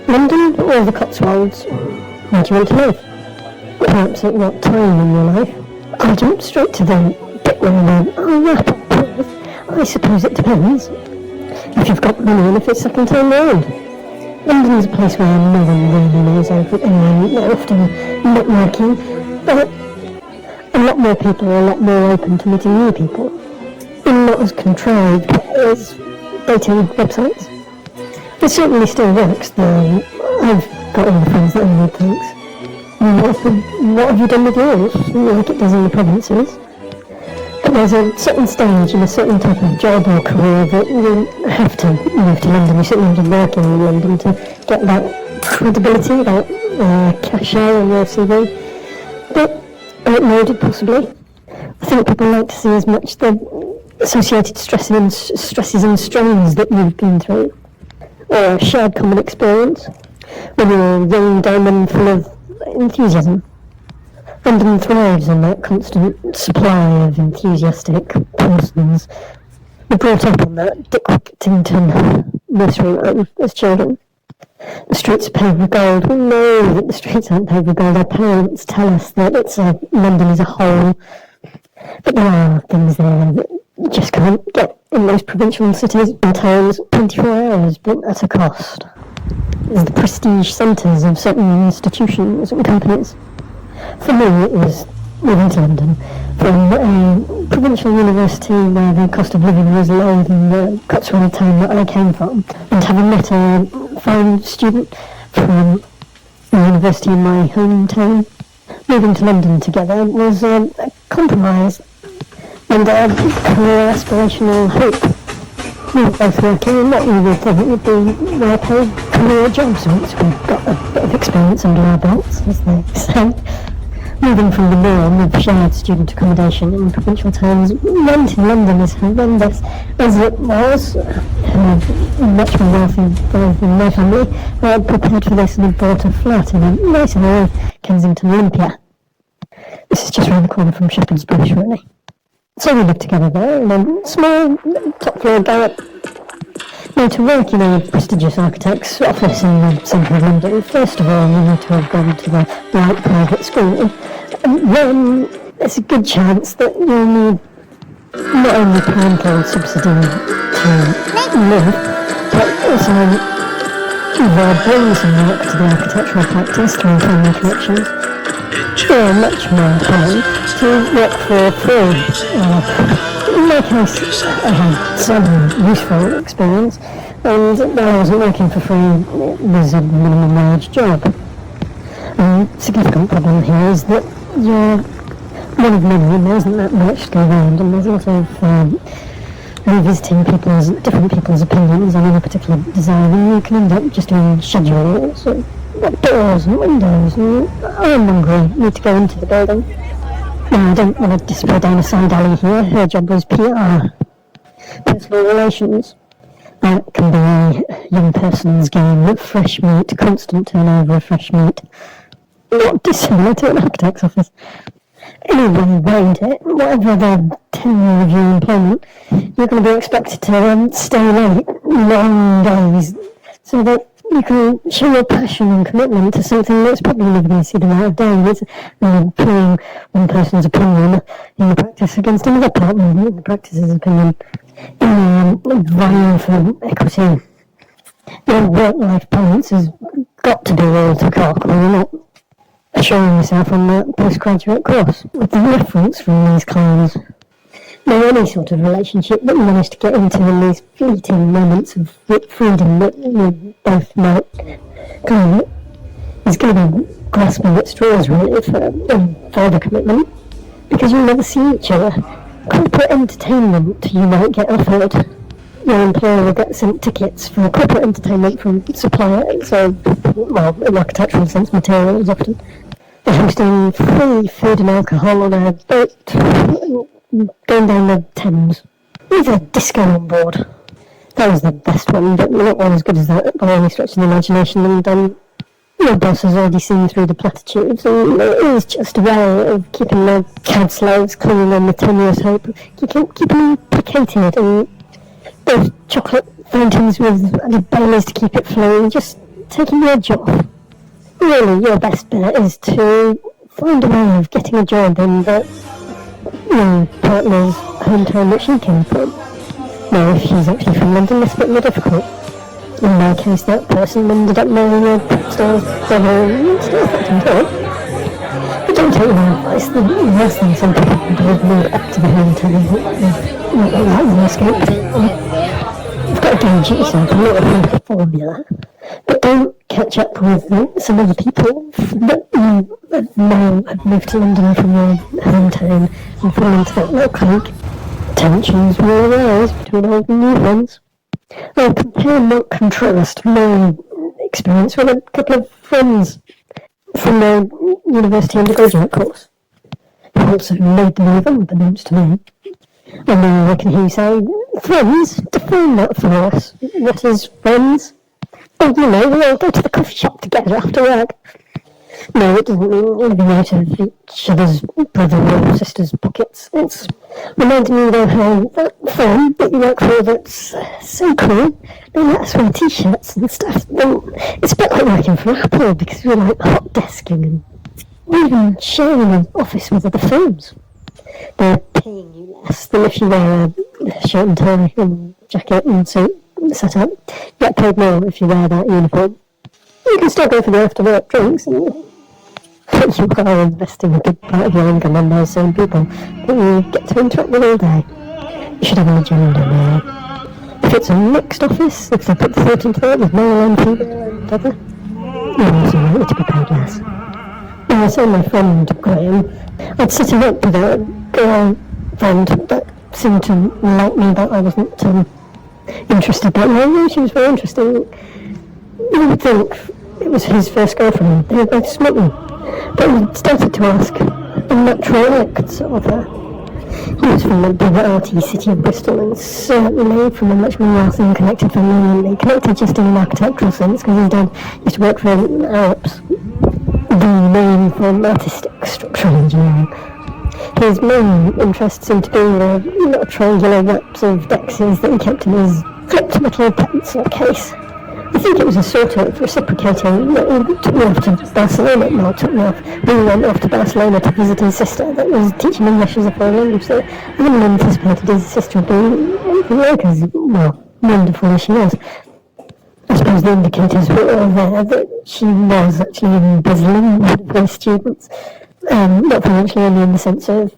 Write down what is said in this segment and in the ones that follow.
London or the Cotswolds? Where do you want to live? Perhaps at what time in your life? I'll jump straight to the bit where I'll wrap up with, I suppose it depends. If you've got money and if it's second time round. London's a place where no one really knows everything. They're often networking, but a lot more people are a lot more open to meeting new people. And not as contrived as dating websites. It certainly still works, though. I've got all the friends that I need, thanks. What have you done with yours? Like it does in the provinces. But there's a certain stage and a certain type of job or career that you have to move to London. You certainly have to work in London to get that credibility, that cachet on your CV. But outmoded, possibly. I think people like to see as much the associated stresses and strains that you've been through. Or a shared common experience when you're a young diamond full of enthusiasm. London thrives on that constant supply of enthusiastic persons. We brought up on that deprecating nursery rhyme as children. The streets are paved with gold. We know that the streets aren't paved with gold. Our parents tell us that London as a whole. But there are things there that you just can't get in most provincial cities and towns 24 hours, but at a cost. There's the prestige centres of certain institutions and companies. For me, it was moving to London from a provincial university where the cost of living was lower than the Cotswold town that I came from, and having met a foreign student from a university in my hometown. Moving to London together was a compromise and a career aspirational hope. We were both working in what we would think would be well-paid career jobs once we've got a bit of experience under our belts, as they say. Moving from the norm of shared student accommodation in provincial towns, rent in London is horrendous, as it was. Much more wealthy than my family prepared for this and had bought a flat in a nice area of Kensington Olympia. This is just around the corner from Shepherd's Bush, really. So we lived together there in a small top-floor garret. Now, to work in a prestigious architect's office in the centre of London, first of all, you need to have gone to the right private school. And then there's a good chance that you'll need not only parental subsidy to live, but also the brains and work to the architectural practice through family connections. They're much more common to work for free. In my case, I had some useful experience, and while I wasn't working for free, it was a minimum wage job. The significant problem here is that you're one of many, and there isn't that much to go around, and there's a lot of revisiting different people's opinions on any particular design, and you can end up just doing schedules, and doors and windows, and ironmongery need to go into the building. Now, I don't want to disappear down a side alley here. Her job was PR, personal relations. That can be a young person's game of fresh meat, constant turnover of fresh meat. Not dissimilar to an architect's office. Anyway, weighed it, whatever the tenure of your employment, you're going to be expected to stay late, long days, so that you can show your passion and commitment to something that's probably never going to see the light of day. It's playing one person's opinion in the practice against another partner in the practice's opinion. In the vying for equity, your work-life balance has got to be all to cock, or you're not assuring yourself on that postgraduate course. With the reference from these clients, now any sort of relationship that you manage to get into in these fleeting moments of freedom that you both might go at is going to be grasping at straws, really, for further commitment, because you'll never see each other. Corporate entertainment you might get offered. Your employer will get sent tickets for corporate entertainment from suppliers, in architectural sense, materials often. They're hosting free food and alcohol on a boat going down the Thames with a disco on board. That was the best one, but not one as good as that by any stretch of the imagination. And your boss has already seen through the platitudes, and it is just a way of keeping the CAD slaves clinging on the tenuous hope, keeping them placated, and those chocolate fountains with the banners to keep it flowing, just taking the edge off. Really, your best bet is to find a way of getting a job in the young partner's hometown that she came from. Now, if she's actually from London, it's a bit more difficult. In my case, that person ended up marrying a pop star's brother and still affecting her. But don't take my advice. The worst thing some people can do is move back to the hometown. Not like that in escape. You've got to gauge it yourself. I'm not a full formula. But don't catch up with some other people that you now have moved to London from your hometown and fall into that little clique. Tensions will arise between old and new friends. I'll compare and not contrast my experience with a couple of friends from their university undergraduate course, who also made the move unbeknownst to me. And now I can hear you say, friends, define that for us. What is friends? Oh, you know, we all go to the coffee shop together after work. No, it doesn't mean living out of each other's brother or sister's pockets. It's reminding me of how that firm that you work for that's so cool, they let us wear t-shirts and stuff. It's a bit like working for Apple because we're like hot desking and we're even sharing an office with other firms. They're paying you less than if you wear a shirt and tie and jacket and suit set up. You get paid more if you wear that uniform. You can still go for the after-work drinks, and you are investing a big part of your income on those same people that you get to interact with all day. You should have an agenda now. If it's a mixed office, if they put thought into that with male and female and other, you're also likely to be paid less. Now, I saw my friend Graham. I'd set him up with a girl friend that seemed to like me, but I wasn't interested that way. She was very interesting. You would think it was his first girlfriend. They were both smitten. But we started to ask a natural act sort of her. He was from the big arty city of Bristol and certainly from a much more wealthy and connected family than me. Connected just in an architectural sense because his dad used to work for Alps, the name for artistic structural engineering. His main interest seemed to be the little triangular wraps of dexes that he kept in his flipped metal pencil case. I think it was a sort of reciprocating. He took me off to Barcelona. No, took me off. We went off to Barcelona to visit his sister that was teaching English as a foreign language. So I hadn't anticipated his sister would be anything like as, well, wonderful as she was. I suppose the indicators were all there that she was actually embezzling one of her students. Not financially, only in the sense of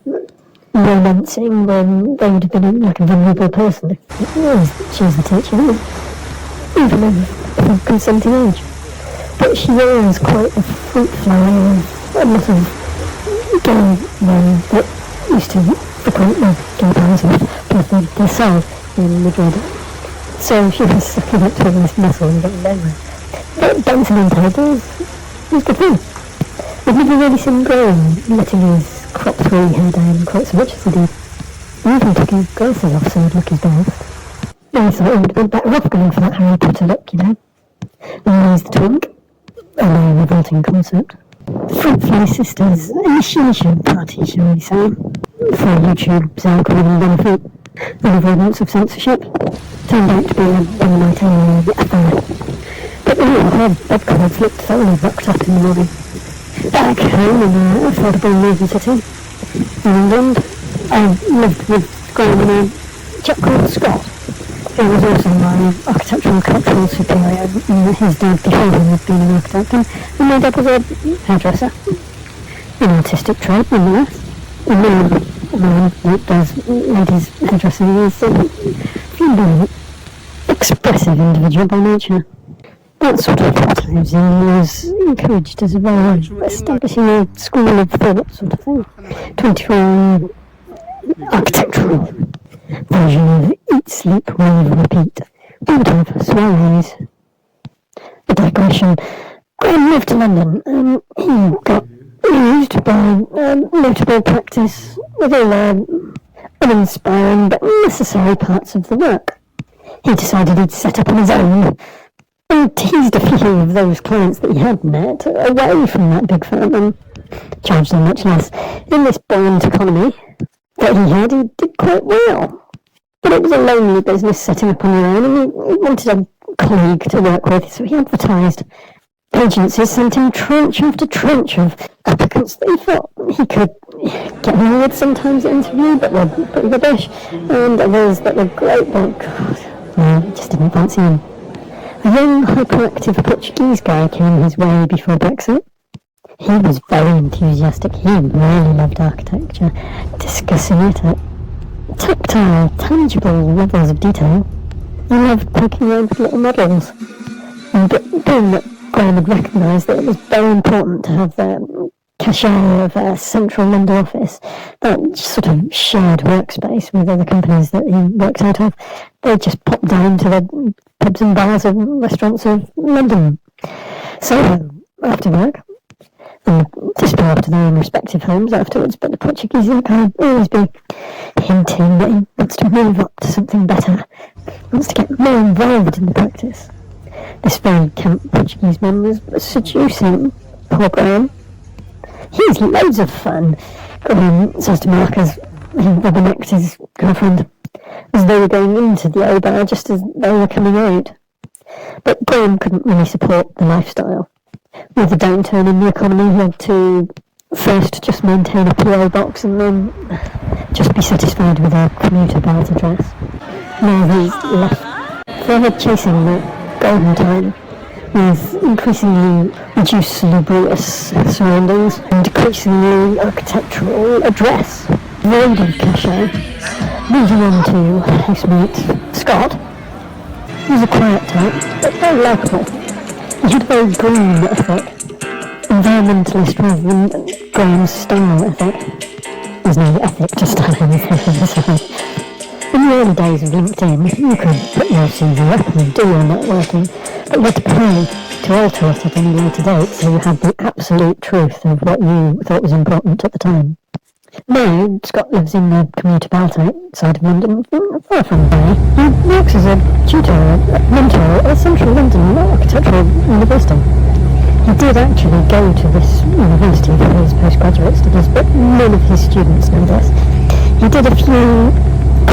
romancing when they would have been like a vulnerable person if she was the teacher, even of consenting age. But she was quite a fruit fly of a lot of gay men that used to frequent the gay bars of the South in Madrid. So she was sucking up to this muscle and getting nowhere. But dancing in tables was good fun. I've never really seen Graham letting his crop three hair down quite so much as he did. He even took his glasses off so he'd look his best. I thought he would have been better off going for that Harry Potter look, you know. And he's the twink. A revolting concept. Fruit Fly Sisters initiation party, shall we say. For YouTube's algorithm benefit and avoidance of censorship. Turned out to be a one-night only affair. But her bedclothes looked thoroughly rocked up in the morning. Back home in an affordable movie city in England, I lived with Graham and a chap called Scott, who was also my architectural and cultural superior. His dad before him had been an architect, and my dad was a hairdresser. An artistic trade, nonetheless. And a man that does ladies' hairdressing is a flamboyant, expressive individual by nature. That sort of housing was encouraged as a way of establishing a school of thought sort of thing. 24-hour architectural version of eat, sleep, rave, repeat. We would have soirees. A digression. Graham moved to London and he got used by notable practice with all uninspiring but necessary parts of the work. He decided he'd set up on his own and teased a few of those clients that he had met away from that big firm and charged them much less. In this buoyant economy that he did quite well. But it was a lonely business setting up on your own, and he wanted a colleague to work with, so he advertised. Agencies sent him trench after trench of applicants that he thought he could get on with sometimes at interview, but were pretty rubbish, and others that were great, but God, no, he just didn't fancy him. A young, hyperactive Portuguese guy came his way before Brexit. He was very enthusiastic. He really loved architecture, discussing it at tactile, tangible levels of detail. He loved poking around with little models. And being that Graham had recognised that it was very important to have the cachet of a central London office, that sort of shared workspace with other companies that he works out of, they just popped down to the pubs and bars and restaurants of London. So, after work, and disappear after their own respective homes afterwards, but the Portuguese guy would always be hinting that he wants to move up to something better, wants to get more involved in the practice. This very camp Portuguese man was seducing poor Graham. He's loads of fun, Graham says to Mark as he rubbernecked his girlfriend, as they were going into the old bar just as they were coming out. But Graham couldn't really support the lifestyle. With the downturn in the economy, he had to first just maintain a PO box and then just be satisfied with a commuter belt address. Now he's left forever chasing that golden time with increasingly reduced salubrious surroundings and decreasingly architectural address, void of cachet. Moving on to housemate Scott. He was a quiet type, but very likeable. He had a very green ethic, environmentalist rather than Graham's style ethic. There's no ethic to style anything. In the early days of LinkedIn, you could put your CV up and do your networking, but you had to pay to alter it at any later date, so you had the absolute truth of what you thought was important at the time. Now, Scott lives in the commuter belt outside of London, far from Bay. He works as a tutor, a mentor at Central London Architectural University. He did actually go to this university for his postgraduate studies, but none of his students know this. He did a few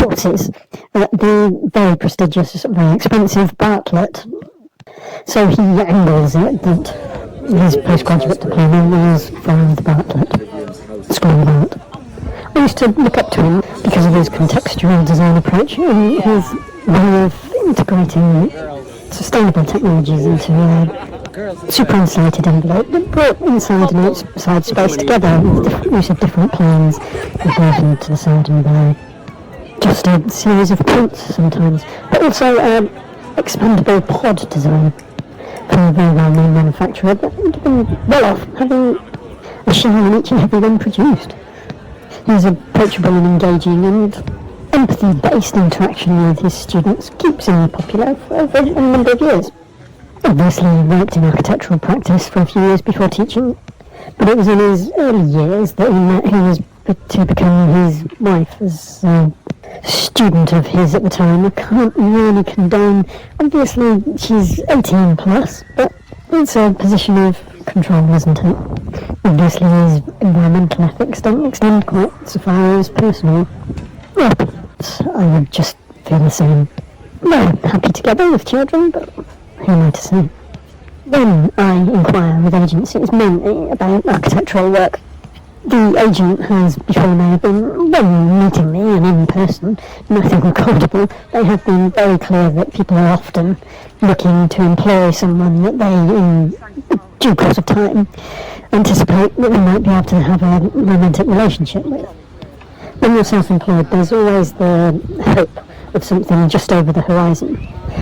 courses at the very prestigious, very expensive Bartlett. So he angles it that his postgraduate diploma was from the Bartlett School of Art. I used to look up to him because of his contextual design approach and his way of integrating sustainable technologies into a super-insulated envelope that brought inside and outside space together with the use of different planes above to the side and below. Just a series of prints sometimes, but also expandable pod design from a very well-known manufacturer that would have been well off having a share in each and every one produced. His approachable and engaging and empathy-based interaction with his students keeps him popular for over a number of years. Obviously, he worked in architectural practice for a few years before teaching, but it was in his early years that he met who was to become his wife as a student of his at the time. I can't really condone, obviously she's 18 plus, but it's a position of control, isn't it? Obviously his environmental ethics don't extend quite so far as personal. Well, I would just feel the same. They're happy together with children, but who am I to say? When I inquire with agencies mainly about architectural work, the agent has, before now, been, when meeting me and in person, nothing recordable. They have been very clear that people are often looking to employ someone that they, in due course of time, anticipate that they might be able to have a romantic relationship with. When you're self-employed, there's always the hope of something just over the horizon.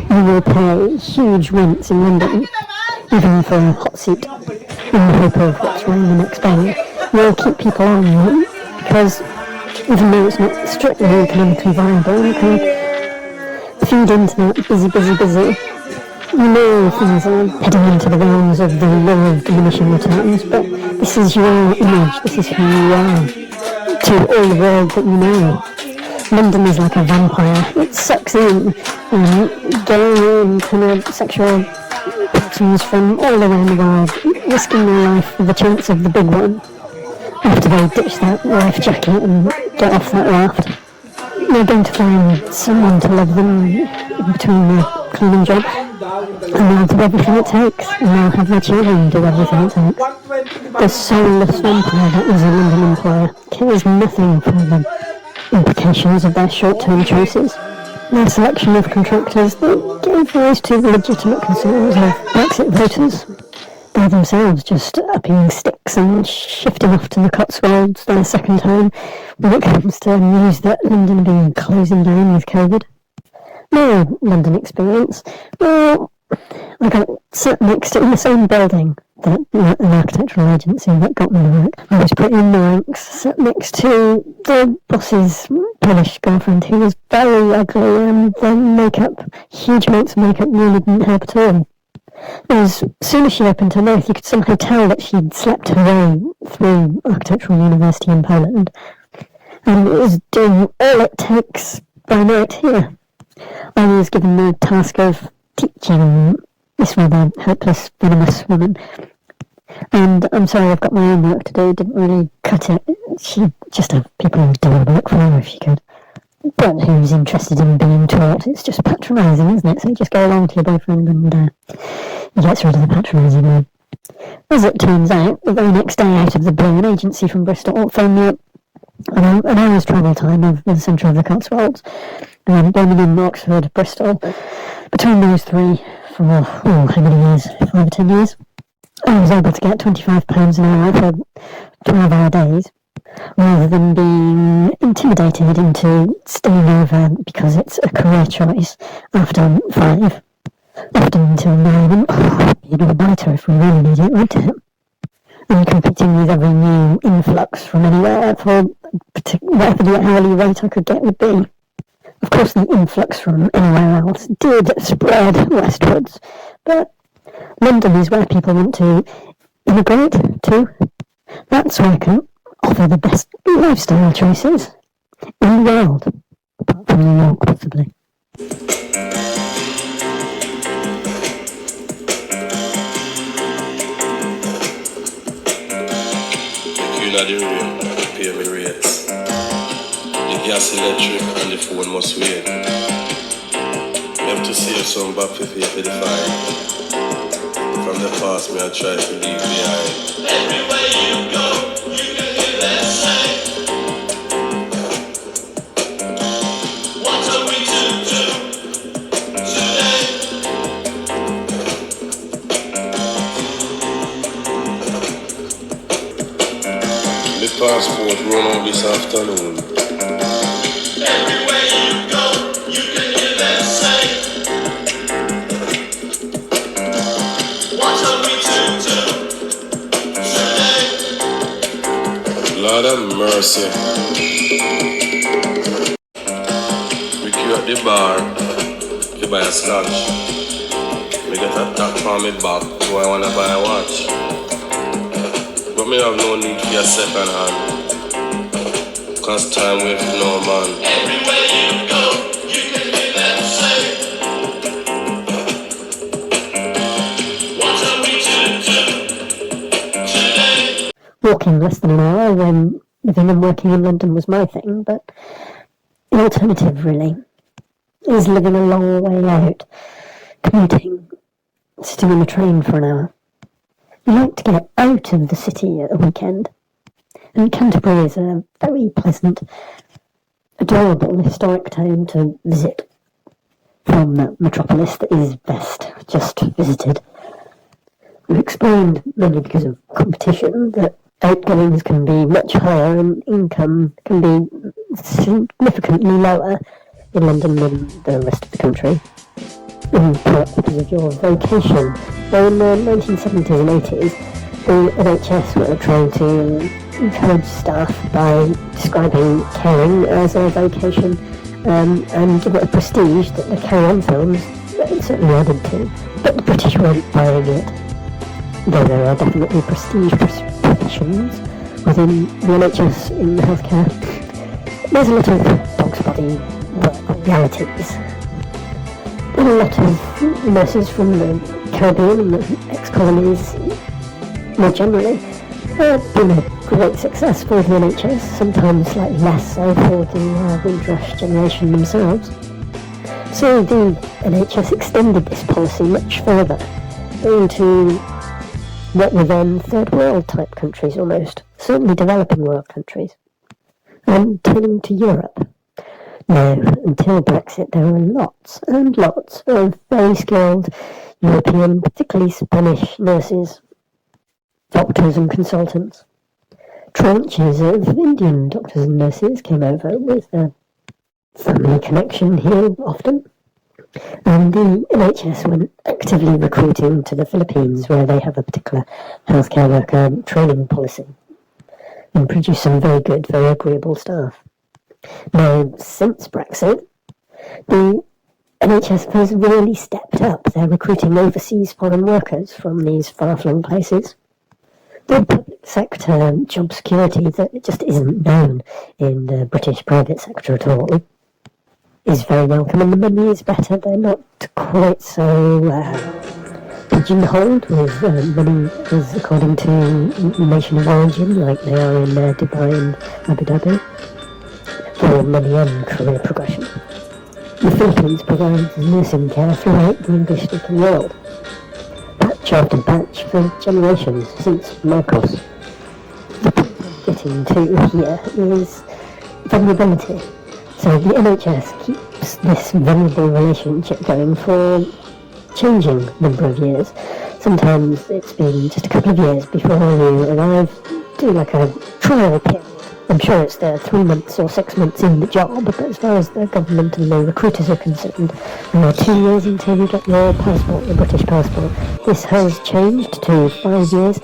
You will pay huge rents in London, even for a hot seat, in the hope of what's around the next bend. Will keep people on because even though it's not strictly economically viable, you can feed into that busy. You know things are heading into the realms of the law of diminishing returns, but this is your image, this is who you are to all the world that you know. London is like a vampire. It sucks in gay and kind of sexual persons from all around the world, risking their life for the chance of the big one. After they ditch that life jacket and get off that raft, they're going to find someone to love them in between their cleaning jobs, and they'll do everything it takes, and they'll have their children do everything it takes. The soulless vampire that is a London employer cares nothing for the implications of their short-term choices. Their selection of contractors that gave rise to the legitimate concerns of Brexit voters. They're themselves just upping sticks and shifting off to the Cotswolds their second home when it comes to news that London will be closing down with COVID. My London experience, well, I got sat next to, in the same building that an architectural agency that got me the work. I was put in the ranks, sat next to the boss's Polish girlfriend who was very ugly, and the huge amounts of makeup really didn't help at all. As soon as she opened her mouth, you could somehow tell that she'd slept her way through architectural university in Poland, and was doing all it takes by night here. I was given the task of teaching this rather hopeless, venomous woman, and I'm sorry, I've got my own work to do, didn't really cut it. She just have people who do work for her if she could. But who's interested in being taught? It's just patronising, isn't it? So you just go along to your boyfriend and he gets rid of the patronising one. As it turns out, the very next day out of the blue, an agency from Bristol phoned me up an hour's travel time of the centre of the Cotswolds, Birmingham, Oxford, Bristol. Between those three, for how many years? 5 or 10 years. I was able to get £25 an hour for 12-hour days, rather than being intimidated into staying over because it's a career choice after 5, often until 9, and it'd be an all-nighter if we really need it, wouldn't it? And competing with every new influx from anywhere for whatever the hourly rate I could get would be. Of course, the influx from anywhere else did spread westwards, but London is where people want to immigrate to. That's where I can offer the best lifestyle choices in the world, apart from New York, possibly. The pay me rates. The gas, electric, and the phone must wait. You have to save some back for the fine. From the past, me I try to leave behind. Everywhere you go, you can hear that sign. What are we to do today? My passport run out this afternoon. Everywhere you go, you can hear that sign. What are we to do today? Lord have mercy. We queue at the bar to buy a scotch. We get a tap on me back, so I wanna buy a watch. But me have no need for a second hand, cause time with no man. Everywhere you go, you can hear them say. What are we to do today? Walking less than an hour when living and working in London was my thing, but the alternative really is living a long way out, commuting, sitting on a train for an hour. You like to get out of the city at a weekend, and Canterbury is a very pleasant, adorable historic town to visit from the metropolis that is best just visited. We've explained, mainly because of competition, that outgoings can be much higher and income can be significantly lower in London than the rest of the country. In part because of your vocation. So in the 1970s and 80s, the NHS were trying to encourage staff by describing caring as a vocation and give it a prestige that the Carry On films certainly added to. But the British weren't buying it. Though there are definitely prestige professions within the NHS in healthcare. There's a lot of dog's body realities. A lot of nurses from the Caribbean and the ex-colonies more generally have been a great success for the NHS, sometimes slightly less so for the Windrush generation themselves. So the NHS extended this policy much further into what were then third world type countries almost, certainly developing world countries, and turning to Europe. Now, until Brexit, there were lots and lots of very skilled European, particularly Spanish nurses, doctors and consultants. Tranches of Indian doctors and nurses came over with a family connection here often. And the NHS went actively recruiting to the Philippines, where they have a particular healthcare worker training policy, and produced some very good, very agreeable staff. Now, since Brexit, the NHS has really stepped up their recruiting overseas foreign workers from these far-flung places. The public sector job security that just isn't known in the British private sector at all is very welcome, and the money is better. They're not quite so pigeonholed with money is according to nation of origin, like they are in Dubai and Abu Dhabi, for money and career progression. The Philippines provides nursing care throughout the English-speaking world, batch after batch for generations since Marcos. The point I'm getting to here is vulnerability. So the NHS keeps this vulnerable relationship going for changing number of years. Sometimes it's been just a couple of years before you arrive, do like a trial period. I'm sure it's there 3 months or 6 months in the job, but as far as the government and the recruiters are concerned, 2 years until you get your passport, your British passport. This has changed to 5 years.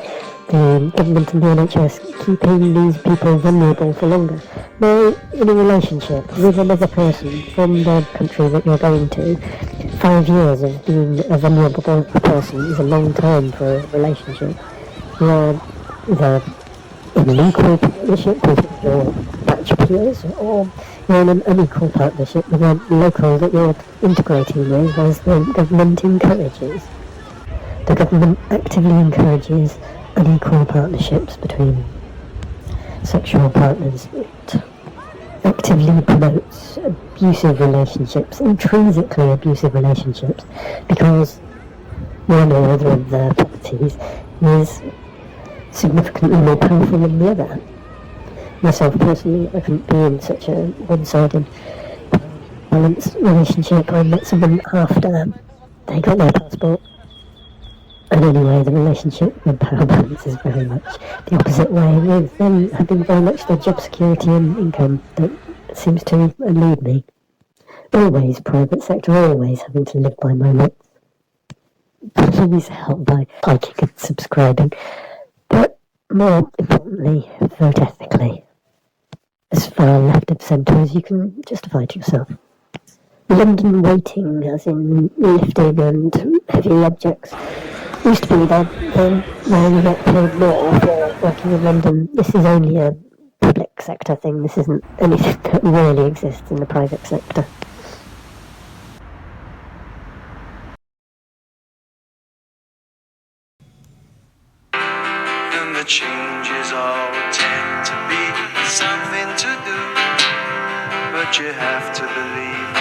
The government and the NHS keeping these people vulnerable for longer. Now, in a relationship with another person from the country that you're going to, 5 years of being a vulnerable person is a long time for a relationship. You are either in an equal partnership with your batch peers, or you're in an unequal partnership with a local that you're integrating with, as the government encourages. The government actively encourages unequal partnerships between sexual partners. It actively promotes abusive relationships, intrinsically abusive relationships, because one or other of the properties is significantly more powerful than the other. Myself personally, I couldn't be in such a one-sided balanced relationship. I met someone after they got their passport. And anyway, the relationship with power balance is very much the opposite way, with them having very much their job security and income that seems to elude me. Always private sector, always having to live by my wits. Please help by liking and subscribing. But more importantly, vote ethically. As far left of centre as you can justify to yourself. London waiting, as in lifting and heavy objects, used to be there, now you get paid more for working in London. This is only a public sector thing, this isn't anything that really exists in the private sector. And the changes all tend to be something to do, but you have to believe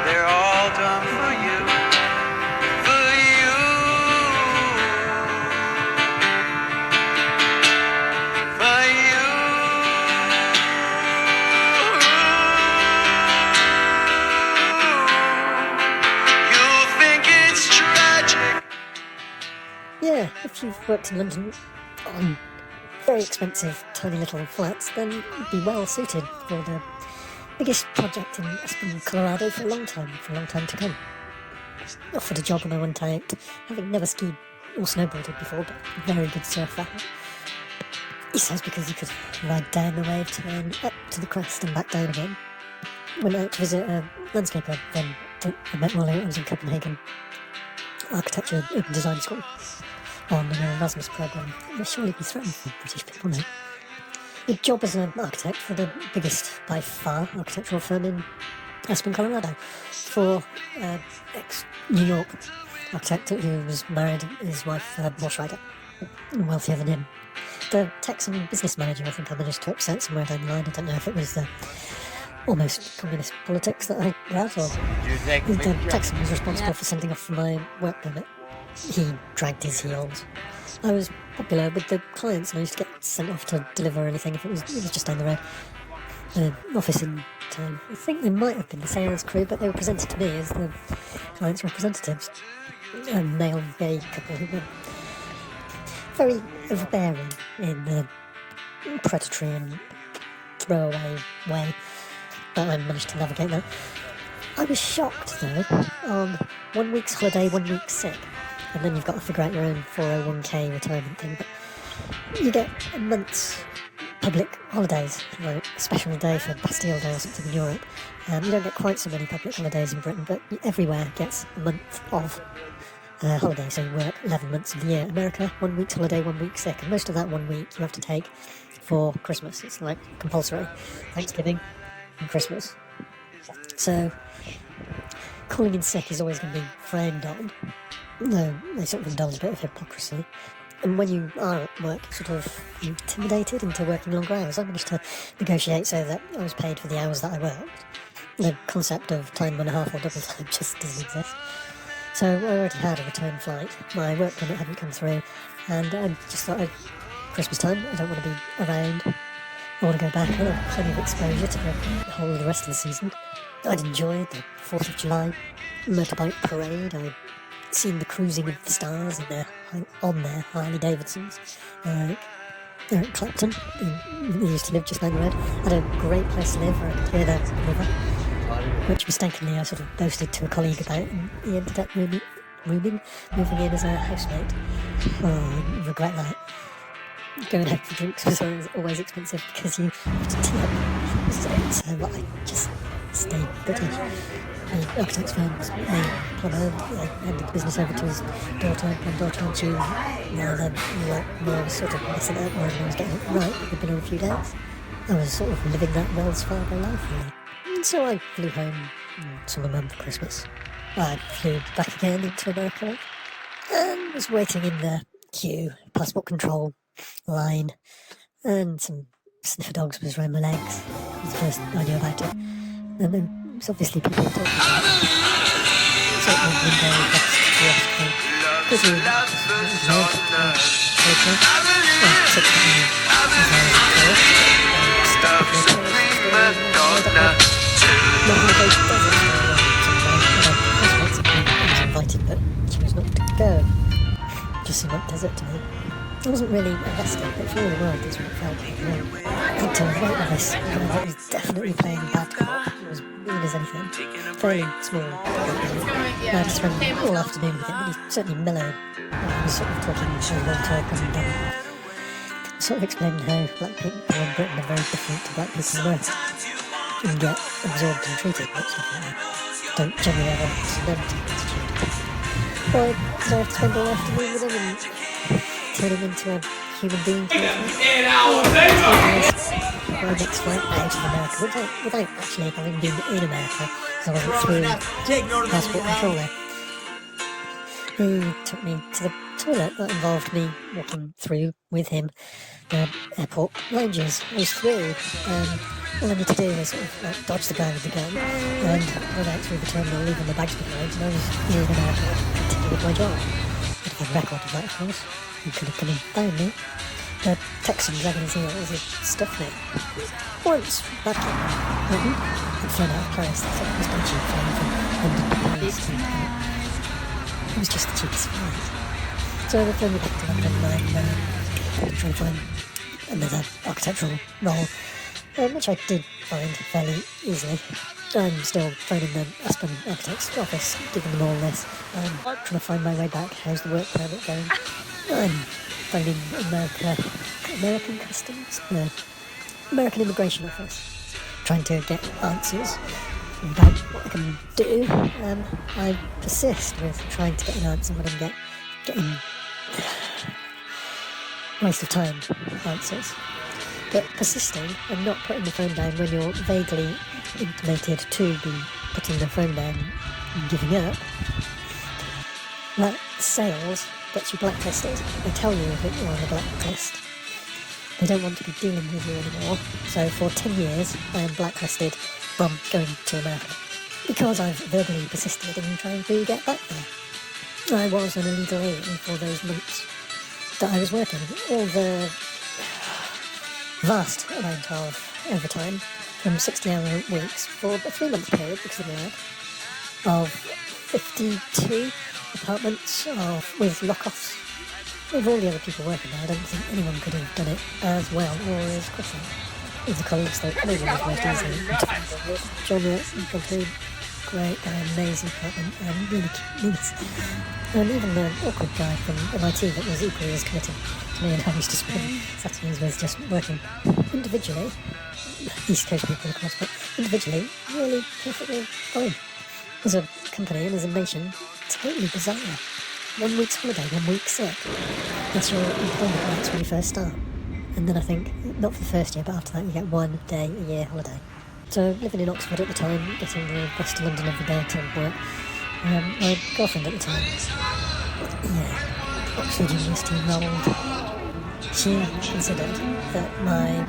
they're all done for you. Yeah, if you've worked in London on very expensive, tiny little flats, then you'd be well suited for the biggest project in Aspen, Colorado for a long time to come. Offered a job when I went out, having never skied or snowboarded before, but very good surfer. He says because he could ride down the wave, turn up to the crest and back down again. Went out to visit a landscaper, then I met while I was in Copenhagen. Architecture Open Design School on an Erasmus programme. They'll surely be threatened for British people now. the job as an architect for the biggest, by far, architectural firm in Aspen, Colorado, for ex-New York architect who was married, his wife, horse rider, wealthier than him. The Texan business manager, I think I managed to upset somewhere down the line. I don't know if it was the almost communist politics that I read, or the Texan was responsible for sending off my work permit. He dragged his heels. I was popular with the clients, and I used to get sent off to deliver anything if it was just down the road. The office in town. I think they might have been the sales crew, but they were presented to me as the client's representatives. A male gay couple who were very overbearing in the predatory and throwaway way, but I managed to navigate that. I was shocked though, on 1 week's holiday, 1 week sick, and then you've got to figure out your own 401k retirement thing, but you get a month's public holidays, like a special day for Bastille Day or something in Europe. You don't get quite so many public holidays in Britain, but everywhere gets a month of holiday, so you work 11 months of the year. America, 1 week's holiday, 1 week sick, and most of that 1 week you have to take for Christmas. It's like compulsory, Thanksgiving and Christmas. So calling in sick is always going to be frowned on, though they sort of indulge a bit of hypocrisy. And when you are at work, you're sort of intimidated into working longer hours. I managed to negotiate so that I was paid for the hours that I worked. The concept of time and a half or double time just doesn't exist. So I already had a return flight. My work permit hadn't come through, and I just thought, Christmas time, I don't want to be around. I want to go back. I have plenty of exposure to the whole of the rest of the season. I'd enjoyed the 4th of July motorbike parade. I'd seen the cruising of the stars on their Harley Davidsons. Eric Clapton, who used to live just down the road, had a great place to live where I could hear the river, which mistakenly I sort of boasted to a colleague about, and he ended up moving in as a housemate. Oh, I regret that. Going out for drinks was always expensive because you have to tip. So I just stayed British. The architect's firm was a plumber. I handed the business over to his daughter, and she was sort of messing it up, whereas I was getting it right. We'd been on a few days. I was sort of living that Wells Fargo life, really. And so I flew home to my mum for Christmas. I flew back again into America and was waiting in the queue, passport control line, and some sniffer dogs was around my legs. It was the first I knew about it. And then it's obviously people talking about it. So it was window next to the hospital. Because we invited, but she was not to go. Just seemed like desert to me. I wasn't really invested, but for all the world, that's what it felt like. I had to wait with this. I was definitely playing bad cop. It was mean as anything. Fairly small. I just spent all afternoon with him, but he certainly mellowed. He was sort of talking German talk and sort of explaining how black people in Britain are very different to black people in the West. And get absorbed and treated like something like that. Don't generally have a negative attitude. Well, so I have to spend all afternoon with him and turn him into a human being. My next flight out of America, without actually having been in America, so I wasn't through passport control there. He took me to the toilet. That involved me walking through with him the airport lounges. I was through. All I need to do was sort of dodge the guy with the gun and run out through the terminal, leaving my bags behind, and I was here in America to continue with my job. I'd have a record of that, of course. He could have come and found me. The Texan dragging his heels had stuffed me. Once, back in Britain, I'd flown out of Paris. That's what it was my cheap flight from London to Paris. It was just the cheapest flight. So they phoned me back to London and trying to find another architectural role, which I did find fairly easily. I'm still phoning the Aspen Architects office, giving them all this. I'm trying to find my way back. How's the work permit going? I'm phoning American Customs? No, American Immigration Office, trying to get answers about what I can do. I persist with trying to get an answer, but I'm getting waste of time answers. But persisting and not putting the phone down when you're vaguely intimated to be putting the phone down and giving up, that sales gets you blacklisted. They tell you that you're on the blacklist. They don't want to be dealing with you anymore. So for 10 years, I am blacklisted from going to America. Because I've verbally persisted in trying to get back there. I was an illegal alien for those months that I was working. All the vast amount of overtime from 60-hour weeks for a 3-month period because of the lab of 52 apartments with lock-offs. With all the other people working there, I don't think anyone could have done it as well or as quickly. With the colleagues that no one was most easily to find with. Genre, complete, great, amazing apartment, and really cute niece. And even the awkward guy from MIT that was equally as committed to me, and I used to spend Saturdays with just working individually. East Coast people, of course, but individually, really perfectly fine. As a company and as a nation, totally bizarre. 1 week's holiday, 1 week sick. That's your employment rights when you first start. And then I think, not for the first year, but after that you get 1 day a year holiday. So living in Oxford at the time, getting the bus to London every day to work. My girlfriend at the time, Oxford University enrolled. She considered that my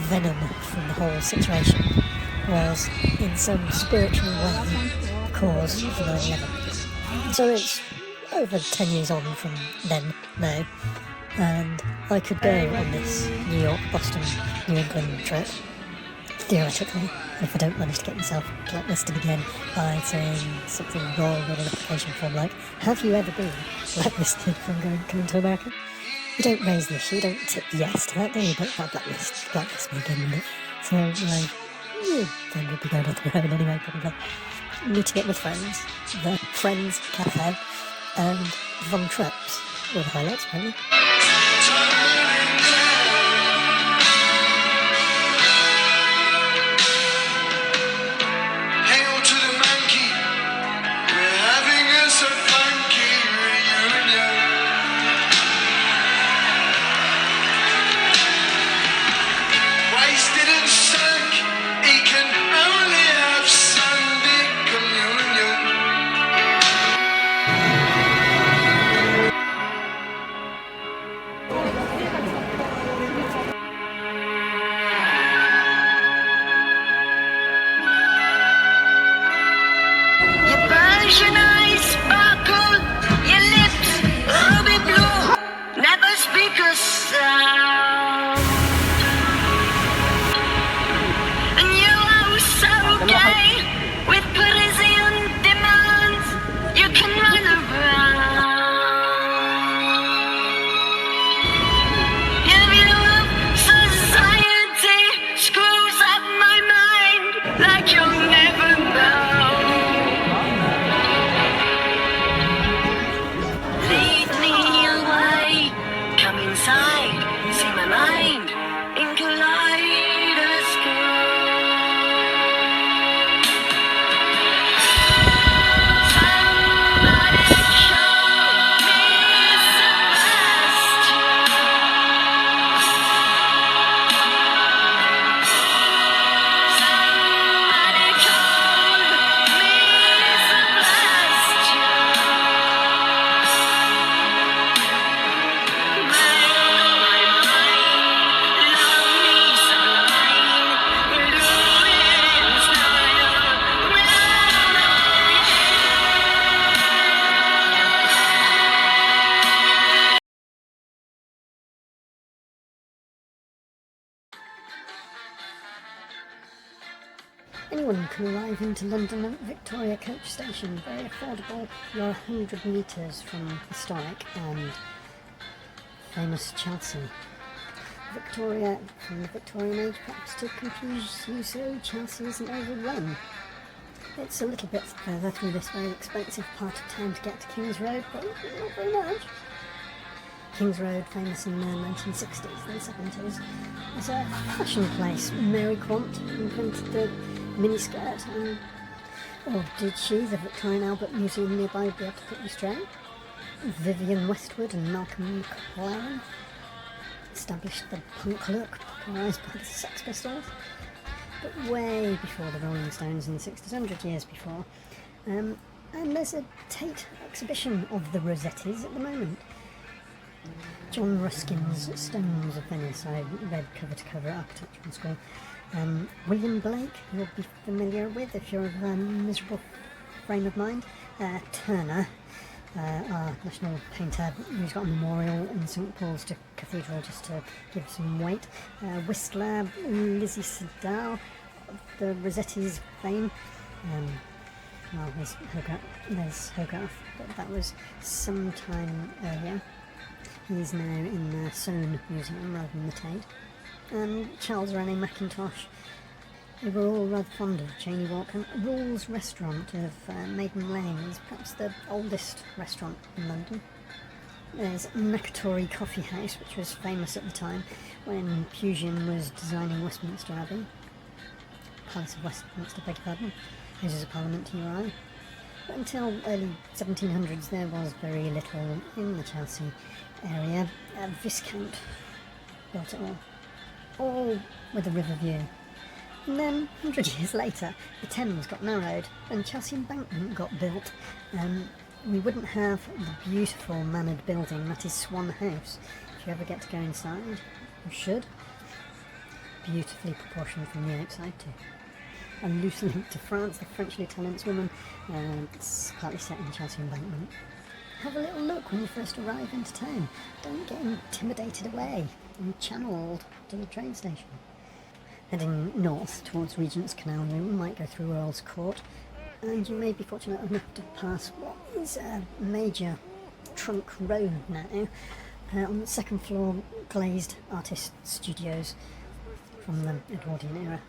venom from the whole situation was in some spiritual way the cause of 9/11. So it's over 10 years on from then now, and I could go on this New York, Boston, New England trip, theoretically, if I don't manage to get myself blacklisted again by saying something wrong on an application form like, have you ever been blacklisted from coming to America? You don't raise the issue, you don't tip yes to that, do you? But that blacklist me again, wouldn't it? So, then we'd be going on the road anyway, probably. Meeting up with friends, the Friends Cafe, and Von Traps were the highlights, apparently. Hail to the monkey, we're having us a funky reunion. Wasted and sunk, he can only have Sunday communion. Your Persian eyes sparkle, your lips ruby blue, never speak a sound. And you are so gay, with Parisian demands, you can run around. Your view of society screws up my mind like you'll never know. Lead me away, come inside, see my mind in kaleidoscope. Somebody show me Sebastian. Somebody call me Sebastian. Anyone can arrive into London at Victoria Coach Station, very affordable. You're 100 metres from historic and famous Chelsea. Victoria, from the Victorian age perhaps to confuse you so Chelsea isn't overrun. It's a little bit further through this very expensive part of town to get to King's Road, but not very much. King's Road, famous in the 1960s and 70s, is a fashion place. Mary Quant invented the miniskirt, and, or did she? The Victorian Albert Museum nearby would be able to put you straight. Vivienne Westwood and Malcolm McLaren. established the punk look popularised by the Sex Pistols, but way before the Rolling Stones in the 60s, 100 years before. And there's a Tate exhibition of the Rossettis at the moment. John Ruskin's Stones of Venice, I read cover to cover at architecture school. William Blake, you'll be familiar with if you're of a miserable frame of mind. Turner, our national painter, who's got a memorial in St Paul's Cathedral just to give some weight. Whistler, Lizzie Sedal, of the Rossetti's fame. Well, there's Hogarth, but that was some time earlier. He's now in the Soane Museum rather than the Tate. And Charles René Mackintosh. We were all rather fond of Cheney Walk, and Rawls Restaurant of Maiden Lane is perhaps the oldest restaurant in London. There's Nakatory Coffee House, which was famous at the time when Pugian was designing Westminster Abbey. Palace of Westminster, beg your pardon. Houses of Parliament to your eye. But until early 1700s there was very little in the Chelsea area. Viscount built it all with a river view. And then, 100 years later, the Thames got narrowed and Chelsea Embankment got built. We wouldn't have the beautiful mannered building that is Swan House. If you ever get to go inside, you should. Beautifully proportioned from the outside too. A loose link to France, the French lieutenant's woman. It's partly set in Chelsea Embankment. Have a little look when you first arrive into town. Don't get intimidated away and channelled to the train station. Heading north towards Regent's Canal, you might go through Earl's Court, and you may be fortunate enough to pass what is a major trunk road now. On the second floor, glazed artist studios from the Edwardian era.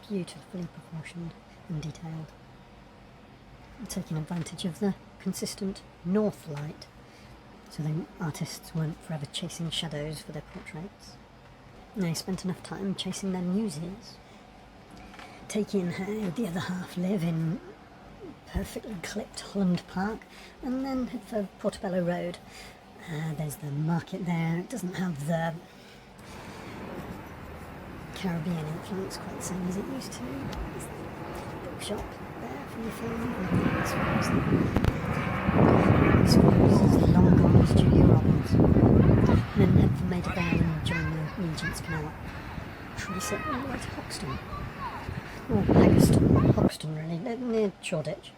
Beautifully proportioned and detailed. Taking advantage of the consistent north light, so the artists weren't forever chasing shadows for their portraits. They spent enough time chasing their muses, taking how the other half live in perfectly clipped Holland Park, and then head for Portobello Road. There's the market there. It doesn't have the Caribbean influence quite the same as it used to. There's the bookshop there from the film. This was long gone as Julia Robbins. And then head for Maida Vale and join the Regent's Canal. Trace it all the way to Hoxton. Or Haggerston, Hoxton really, near Shoreditch,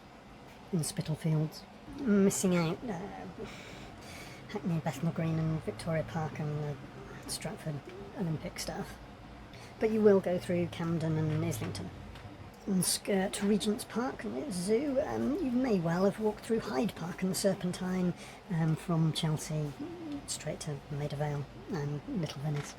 in Spitalfields. Missing out Hackney, Bethnal Green and Victoria Park and the Stratford Olympic stuff. But you will go through Camden and Islington. And skirt Regent's Park and its zoo. You may well have walked through Hyde Park and the Serpentine from Chelsea straight to Maida Vale and Little Venice.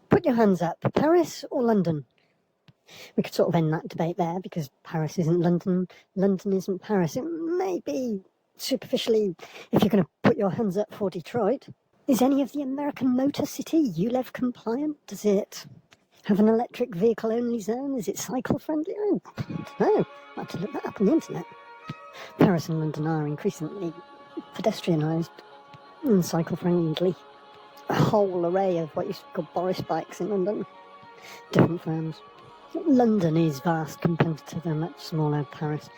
Put your hands up. Paris or London? We could sort of end that debate there, because Paris isn't London, London isn't Paris. It may be superficially, if you're going to put your hands up for Detroit. Is any of the American Motor City ULEV compliant? Does it have an electric vehicle only zone? Is it cycle friendly? I don't know. I have to look that up on the internet. Paris and London are increasingly pedestrianised and cycle friendly. A whole array of what used to be called Boris bikes in London. Different firms. London is vast compared to the much smaller Paris.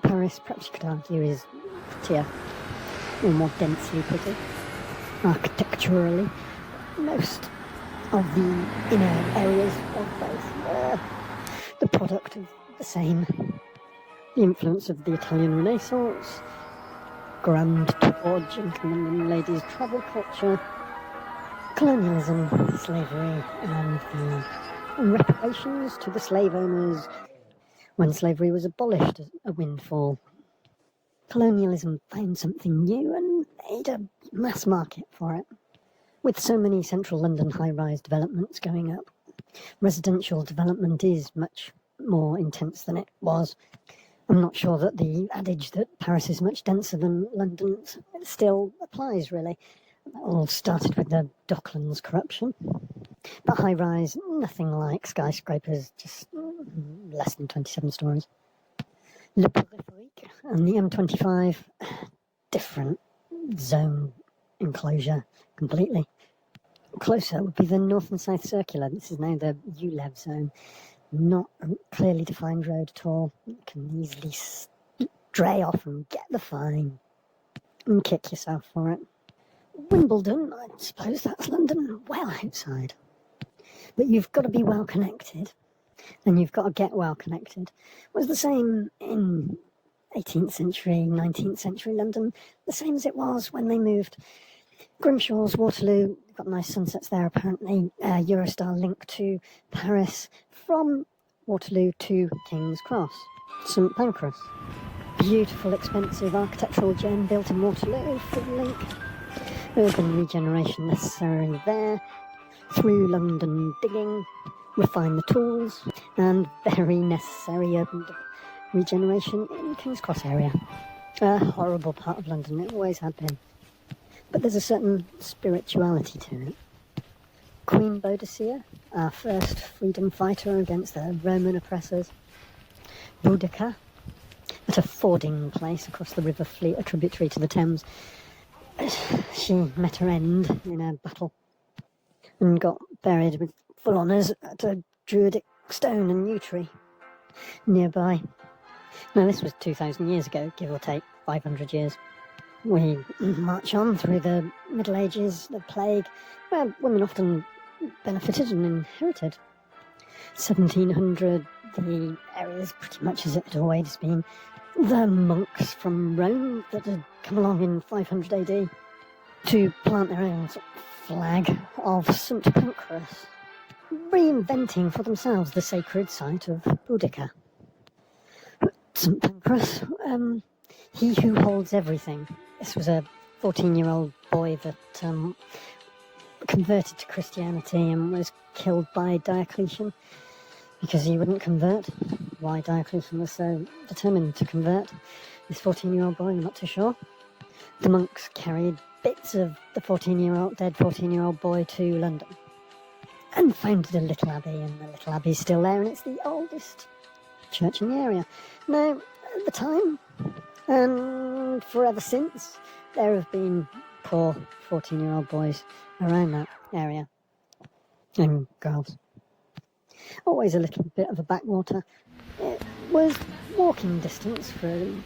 Paris, perhaps you could argue, is prettier, or more densely pretty. Architecturally, most of the inner areas of both were the product of the same. The influence of the Italian Renaissance, grand tour, gentlemen and ladies travel culture, colonialism, slavery, and the reparations to the slave owners when slavery was abolished as a windfall. Colonialism found something new and made a mass market for it. With so many central London high-rise developments going up, residential development is much more intense than it was. I'm not sure that the adage that Paris is much denser than London still applies, really. It all started with the Docklands corruption. But high-rise, nothing like skyscrapers, just less than 27 stories. Le Périphérique and the M25, different zone enclosure completely. Closer would be the North and South Circular. This is now the ULEV zone. Not a clearly defined road at all. You can easily stray off and get the fine and kick yourself for it. Wimbledon, I suppose that's London, well outside. But you've got to be well connected, and you've got to get well connected. It was the same in 18th century, 19th century London, the same as it was when they moved Grimshaw's Waterloo. Got nice sunsets there, apparently. Eurostar link to Paris from Waterloo to King's Cross. St Pancras. Beautiful, expensive architectural gem built in Waterloo for the link. Urban regeneration necessarily there. Through London digging, refine the tools, and very necessary urban regeneration in the King's Cross area. A horrible part of London, it always had been. But there's a certain spirituality to it. Queen Boadicea, our first freedom fighter against the Roman oppressors. Boudica, at a fording place across the River Fleet, a tributary to the Thames. She met her end in a battle and got buried with full honours at a druidic stone and yew tree nearby. Now, this was 2,000 years ago, give or take 500 years. We march on through the Middle Ages, the Plague, where women often benefited and inherited. 1700, the area is pretty much as it had always been. The monks from Rome that had come along in 500 AD to plant their own sort of flag of St Pancras, reinventing for themselves the sacred site of Boudica. St Pancras, he who holds everything. This was a 14-year-old boy that converted to Christianity and was killed by Diocletian because he wouldn't convert. Why Diocletian was so determined to convert this 14-year-old boy, I'm not too sure. The monks carried bits of the dead 14-year-old boy to London and founded a little abbey, and the little abbey's still there, and it's the oldest church in the area. Now, at the time, and forever since, there have been poor 14-year-old boys around that area, and girls. Always a little bit of a backwater. It was walking distance from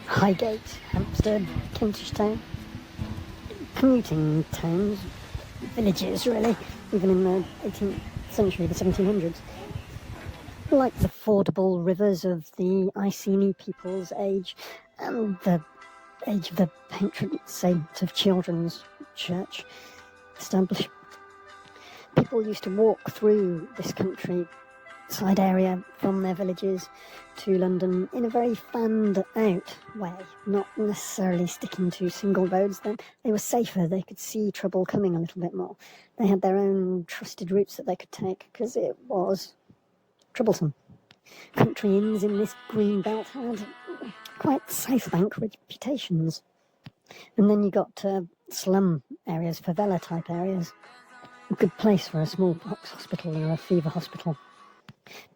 Highgate, Hampstead, Kentish Town. Commuting towns, villages really, even in the 18th century, the 1700s. Like the fordable rivers of the Iceni people's age, and the age of the patron saint of Children's Church established. People used to walk through this countryside area from their villages to London in a very fanned out way, not necessarily sticking to single roads. Then they were safer, they could see trouble coming a little bit more. They had their own trusted routes that they could take, because it was troublesome. Country inns in this green belt had quite South Bank reputations. And then you got slum areas, favela-type areas. A good place for a smallpox hospital or a fever hospital.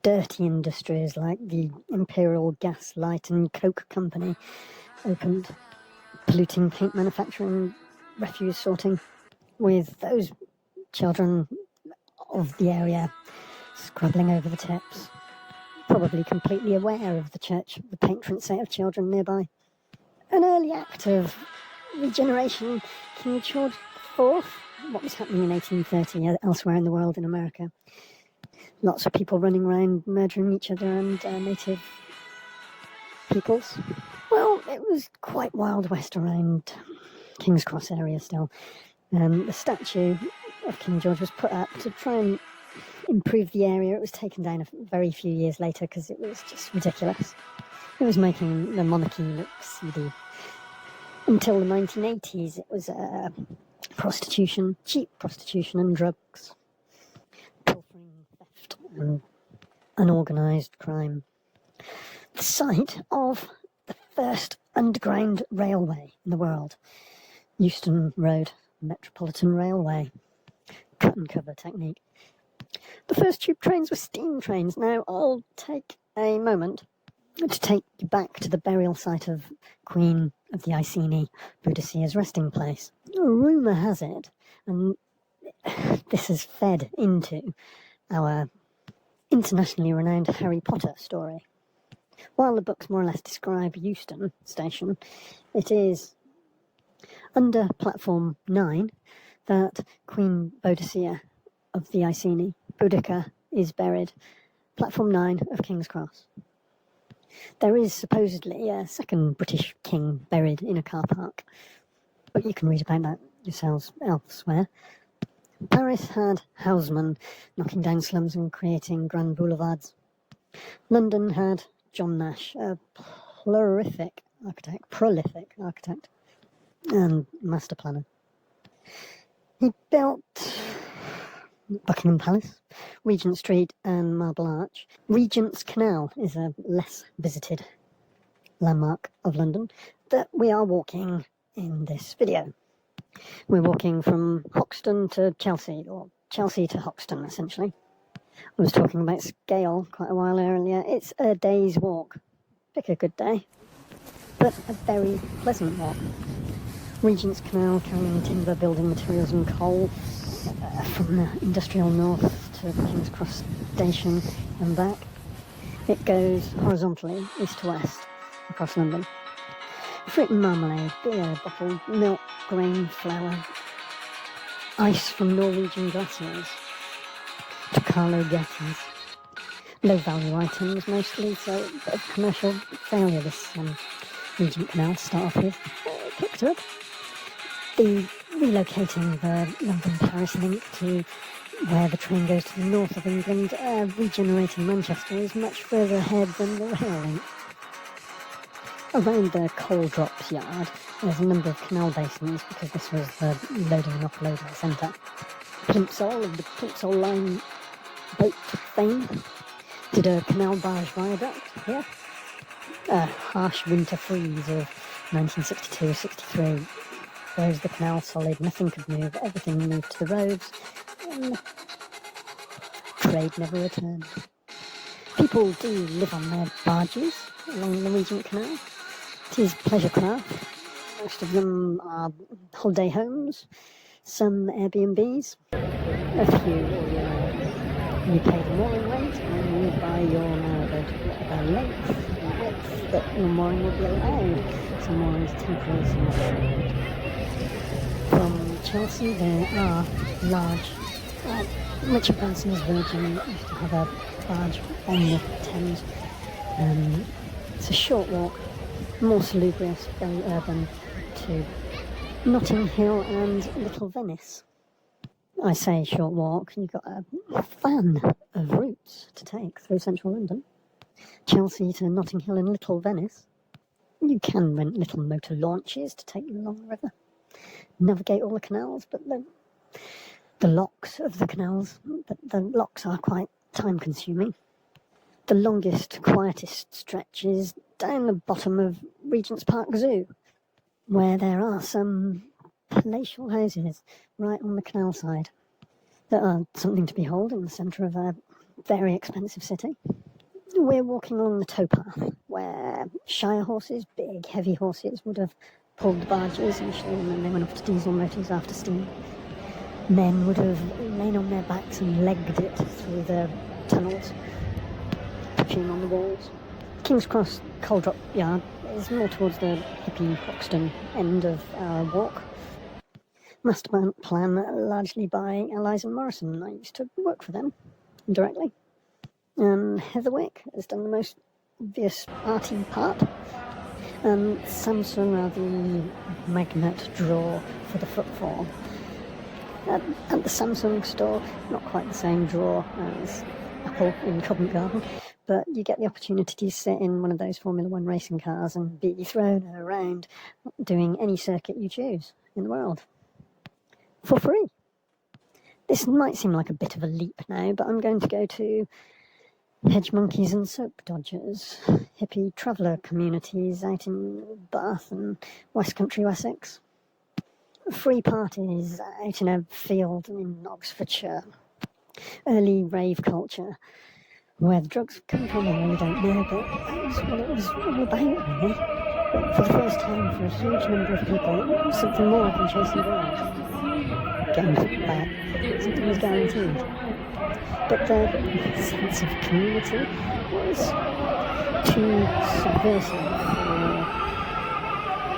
Dirty industries like the Imperial Gas, Light and Coke Company opened, polluting paint manufacturing, refuse sorting, with those children of the area scrabbling over the tips, probably completely aware of the church, the patron saint of children nearby. An early act of regeneration, King George IV, what was happening in 1830 elsewhere in the world in America. Lots of people running around murdering each other and native peoples. Well, it was quite Wild West around King's Cross area still. The statue of King George was put up to try and improve the area. It was taken down a very few years later because it was just ridiculous. It was making the monarchy look seedy. Until the 1980s, it was prostitution, cheap prostitution and drugs, pilfering, theft and unorganised crime. The site of the first underground railway in the world, Euston Road Metropolitan Railway, cut and cover technique. The first tube trains were steam trains. Now I'll take a moment to take you back to the burial site of Queen of the Iceni, Boadicea's resting place. Rumour has it, and this has fed into our internationally renowned Harry Potter story. While the books more or less describe Euston Station, it is under platform 9 that Queen Boadicea of the Iceni, Boudica, is buried. Platform 9 of King's Cross. There is supposedly a second British king buried in a car park, but you can read about that yourselves elsewhere. Paris had Haussmann knocking down slums and creating grand boulevards. London had John Nash, a prolific architect and master planner. He built Buckingham Palace, Regent Street and Marble Arch. Regent's Canal is a less visited landmark of London that we are walking in this video. We're walking from Hoxton to Chelsea, or Chelsea to Hoxton essentially. I was talking about scale quite a while earlier. It's a day's walk. Pick a good day, but a very pleasant walk. Regent's Canal carrying timber, building materials and coal from the industrial north to King's Cross Station and back. It goes horizontally, east to west, across London. Fruit and marmalade, beer, bottled milk, grain, flour, ice from Norwegian glaciers, Carlo Gattis. Low value items mostly, so a bit of commercial failure this Regent Canal to start off with. Picked up. The relocating the London-Paris link to where the train goes to the north of England, regenerating Manchester is much further ahead than the rail link. Around the coal drops yard, there's a number of canal basins because this was the loading and offloading centre. Plimsoll of the Plimsoll line boat fame did a canal barge viaduct here. A harsh winter freeze of 1962-63. Froze the canal solid, nothing could move, everything moved to the roads, and trade never returned. People do live on their barges along the Regent Canal. It is pleasure craft. Most of them are holiday homes, some Airbnbs, a few you pay the mooring rate and you buy your narrowboat length and width that your mooring will be allowed. Some moorings temporary, some not. From Chelsea there are large, Richard Branson's Virgin used to have a barge on the Thames. It's a short walk, more salubrious, very urban, to Notting Hill and Little Venice. I say short walk, you've got a fan of routes to take through central London. Chelsea to Notting Hill and Little Venice. You can rent little motor launches to take you along the river. Navigate all the canals, but the locks of the canals, the locks are quite time consuming. The longest, quietest stretch is down the bottom of Regent's Park Zoo, where there are some palatial houses right on the canal side that are something to behold in the centre of a very expensive city. We're walking along the towpath, where shire horses, big, heavy horses, would have pulled the barges initially, and then they went off to diesel motors after steam. Men would have lain on their backs and legged it through the tunnels, pushing on the walls. King's Cross Coal Drop Yard is more towards the hippie Hoxton end of our walk. Master plan largely by Eliza Morrison. I used to work for them directly. Heatherwick has done the most obvious arty part. Samsung are the magnet draw for the footfall. At the Samsung store, not quite the same draw as Apple in Covent Garden, but you get the opportunity to sit in one of those Formula One racing cars and be thrown around doing any circuit you choose in the world. For free. This might seem like a bit of a leap now, but I'm going to go to hedge monkeys and soap dodgers, hippie traveller communities out in Bath and West Country Wessex. Free parties out in a field in Oxfordshire. Early rave culture. Where the drugs come from, I really don't know, but that was what it was all about, really. But for the first time, for a huge number of people, it was something more than chasing girls. Getting hit back, something was guaranteed. But the sense of community was too subversive for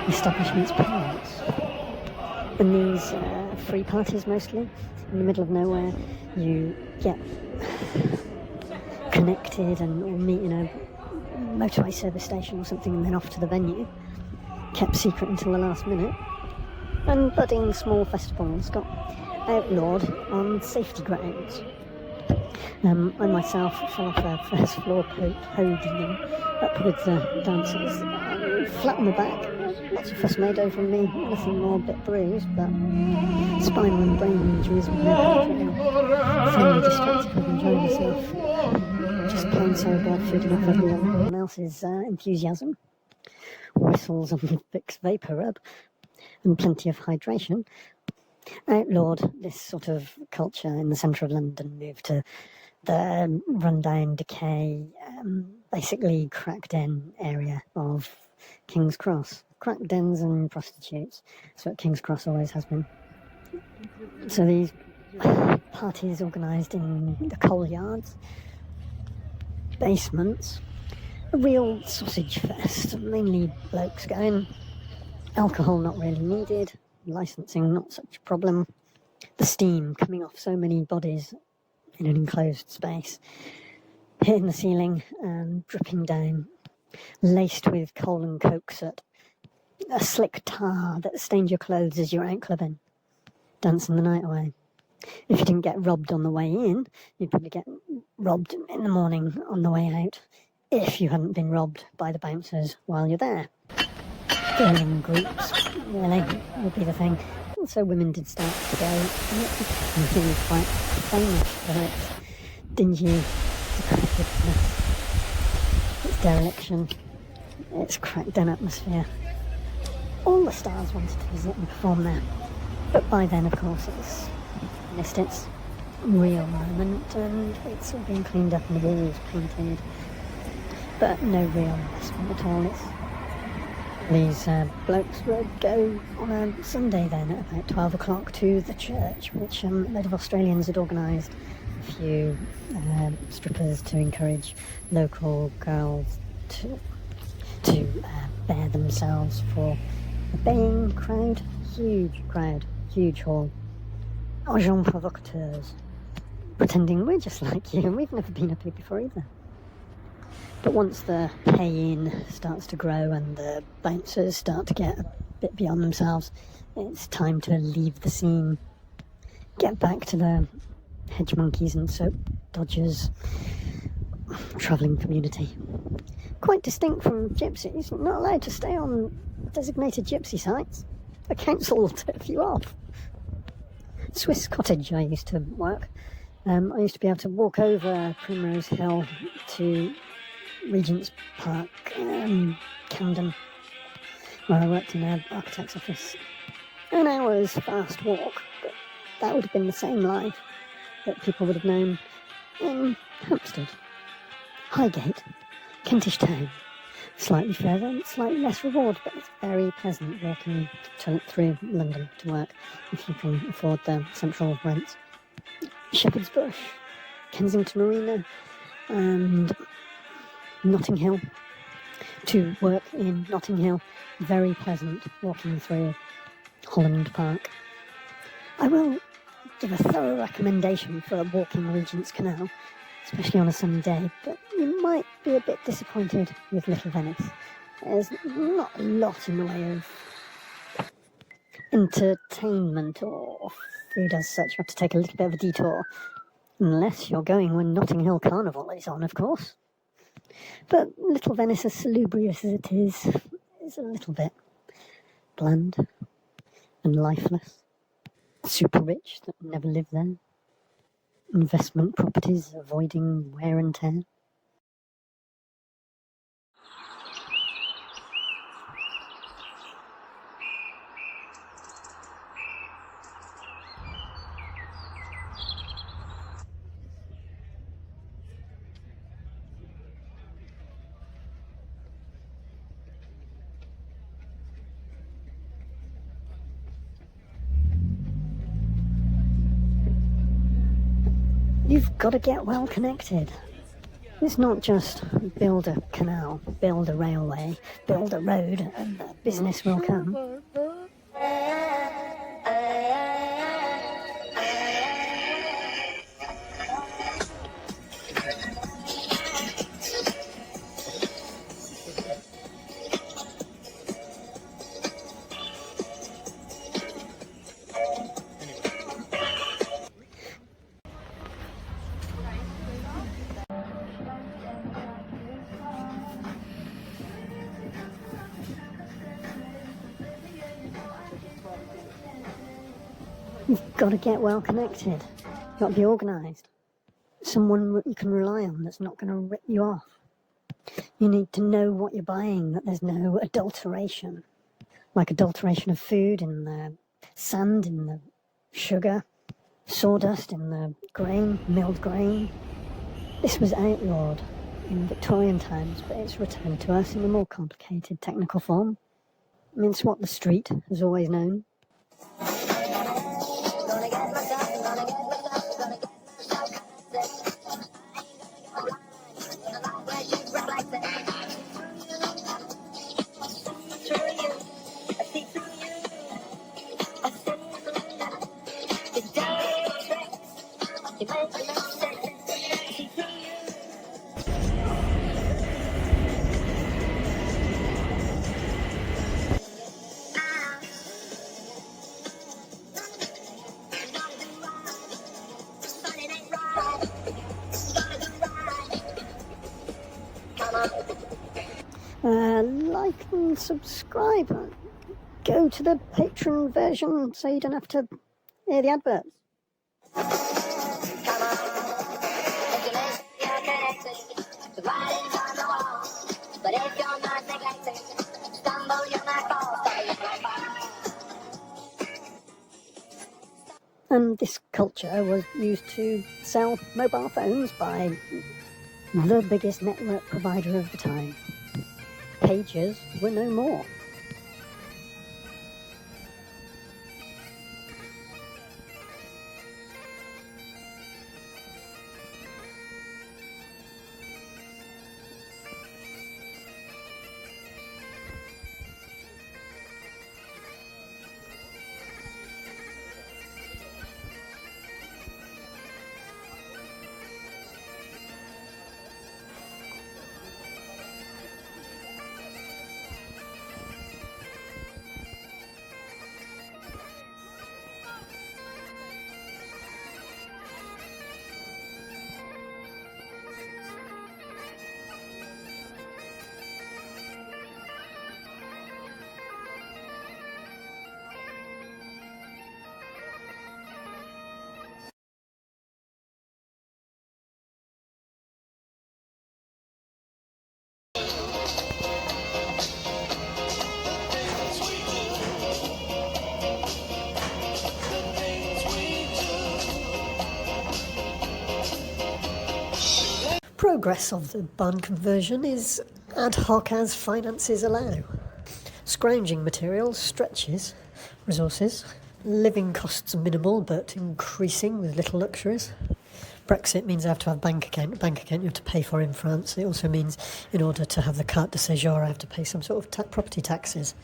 the establishment's parents. And these free parties, mostly, in the middle of nowhere, you get connected and all meet in a motorway service station or something and then off to the venue, kept secret until the last minute. And budding small festivals got outlawed on safety grounds. I myself fell off a first floor podium up with the dancers, flat on the back, lots of fuss made over me, nothing more, a bit bruised, but spinal and brain injuries were never real. Fairly distracted with enjoying myself, just plain sober, feeding off everyone else's enthusiasm, whistles on the Vicks Vapor Rub, and plenty of hydration. Outlawed this sort of culture in the centre of London, moved to the rundown, decay, basically crack den area of King's Cross. Crack dens and prostitutes. That's what King's Cross always has been. So these parties organised in the coal yards, basements, a real sausage fest, mainly blokes going, alcohol not really needed, licensing not such a problem, the steam coming off so many bodies in an enclosed space, hitting the ceiling and dripping down, laced with coal and coke soot, a slick tar that stained your clothes as you were out clubbing, dancing the night away. If you didn't get robbed on the way in, you'd probably get robbed in the morning on the way out, if you hadn't been robbed by the bouncers while you're there. Girling groups, really, would be the thing. So women did start to go, and it became quite famous for its dingy decrepitness, its dereliction, its cracked down atmosphere. All the stars wanted to visit and perform there. But by then, of course, it's missed its real moment, and it's all been cleaned up and the walls painted. But no real investment at all. These blokes would go on a Sunday then at about 12 o'clock to the church, which a load of Australians had organised. A few strippers to encourage local girls to bear themselves for a baying crowd, huge hall. Agents provocateurs, pretending we're just like you and we've never been up here before either. But once the pay-in starts to grow and the bouncers start to get a bit beyond themselves, it's time to leave the scene. Get back to the hedge monkeys and soap dodgers travelling community. Quite distinct from gypsies, not allowed to stay on designated gypsy sites. The council will tip you off. Swiss Cottage I used to work. I used to be able to walk over Primrose Hill to Regent's Park, Camden, where I worked in an architect's office. An hour's fast walk, but that would have been the same life that people would have known in Hampstead, Highgate, Kentish Town. Slightly further and slightly less reward, but it's very pleasant walking through London to work if you can afford the central rents. Shepherd's Bush, Kensington Arena, and Notting Hill. To work in Notting Hill, very pleasant walking through Holland Park. I will give a thorough recommendation for walking Regent's Canal, especially on a sunny day, but you might be a bit disappointed with Little Venice. There's not a lot in the way of entertainment or food as such. You have to take a little bit of a detour, unless you're going when Notting Hill Carnival is on, of course. But Little Venice, as salubrious as it is a little bit bland and lifeless. Super rich that never live there. Investment properties avoiding wear and tear. You've got to get well connected. It's not just build a canal, build a railway, build a road, and the business will come. You've got to get well connected. You've got to be organised. Someone you can rely on that's not going to rip you off. You need to know what you're buying, that there's no adulteration. Like adulteration of food in the sand, in the sugar, sawdust in the grain, milled grain. This was outlawed in Victorian times, but it's returned to us in a more complicated technical form. I mean, it's what the street has always known. Like and subscribe. Go to the Patreon version so you don't have to hear the adverts. And this culture was used to sell mobile phones by the biggest network provider of the time. Pages were no more. Progress of the barn conversion is ad hoc as finances allow. Scrounging materials stretches resources. Living costs are minimal but increasing with little luxuries. Brexit means I have to have a bank account. A bank account you have to pay for in France. It also means in order to have the carte de séjour I have to pay some sort of property taxes.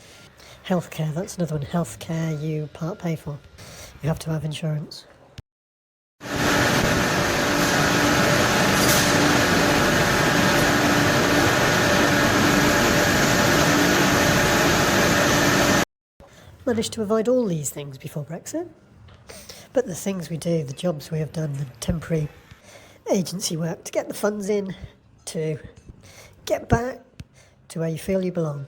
Healthcare, that's another one. Healthcare you part pay for. You have to have insurance. Managed to avoid all these things before Brexit. But the things we do, the jobs we have done, the temporary agency work to get the funds in, to get back to where you feel you belong.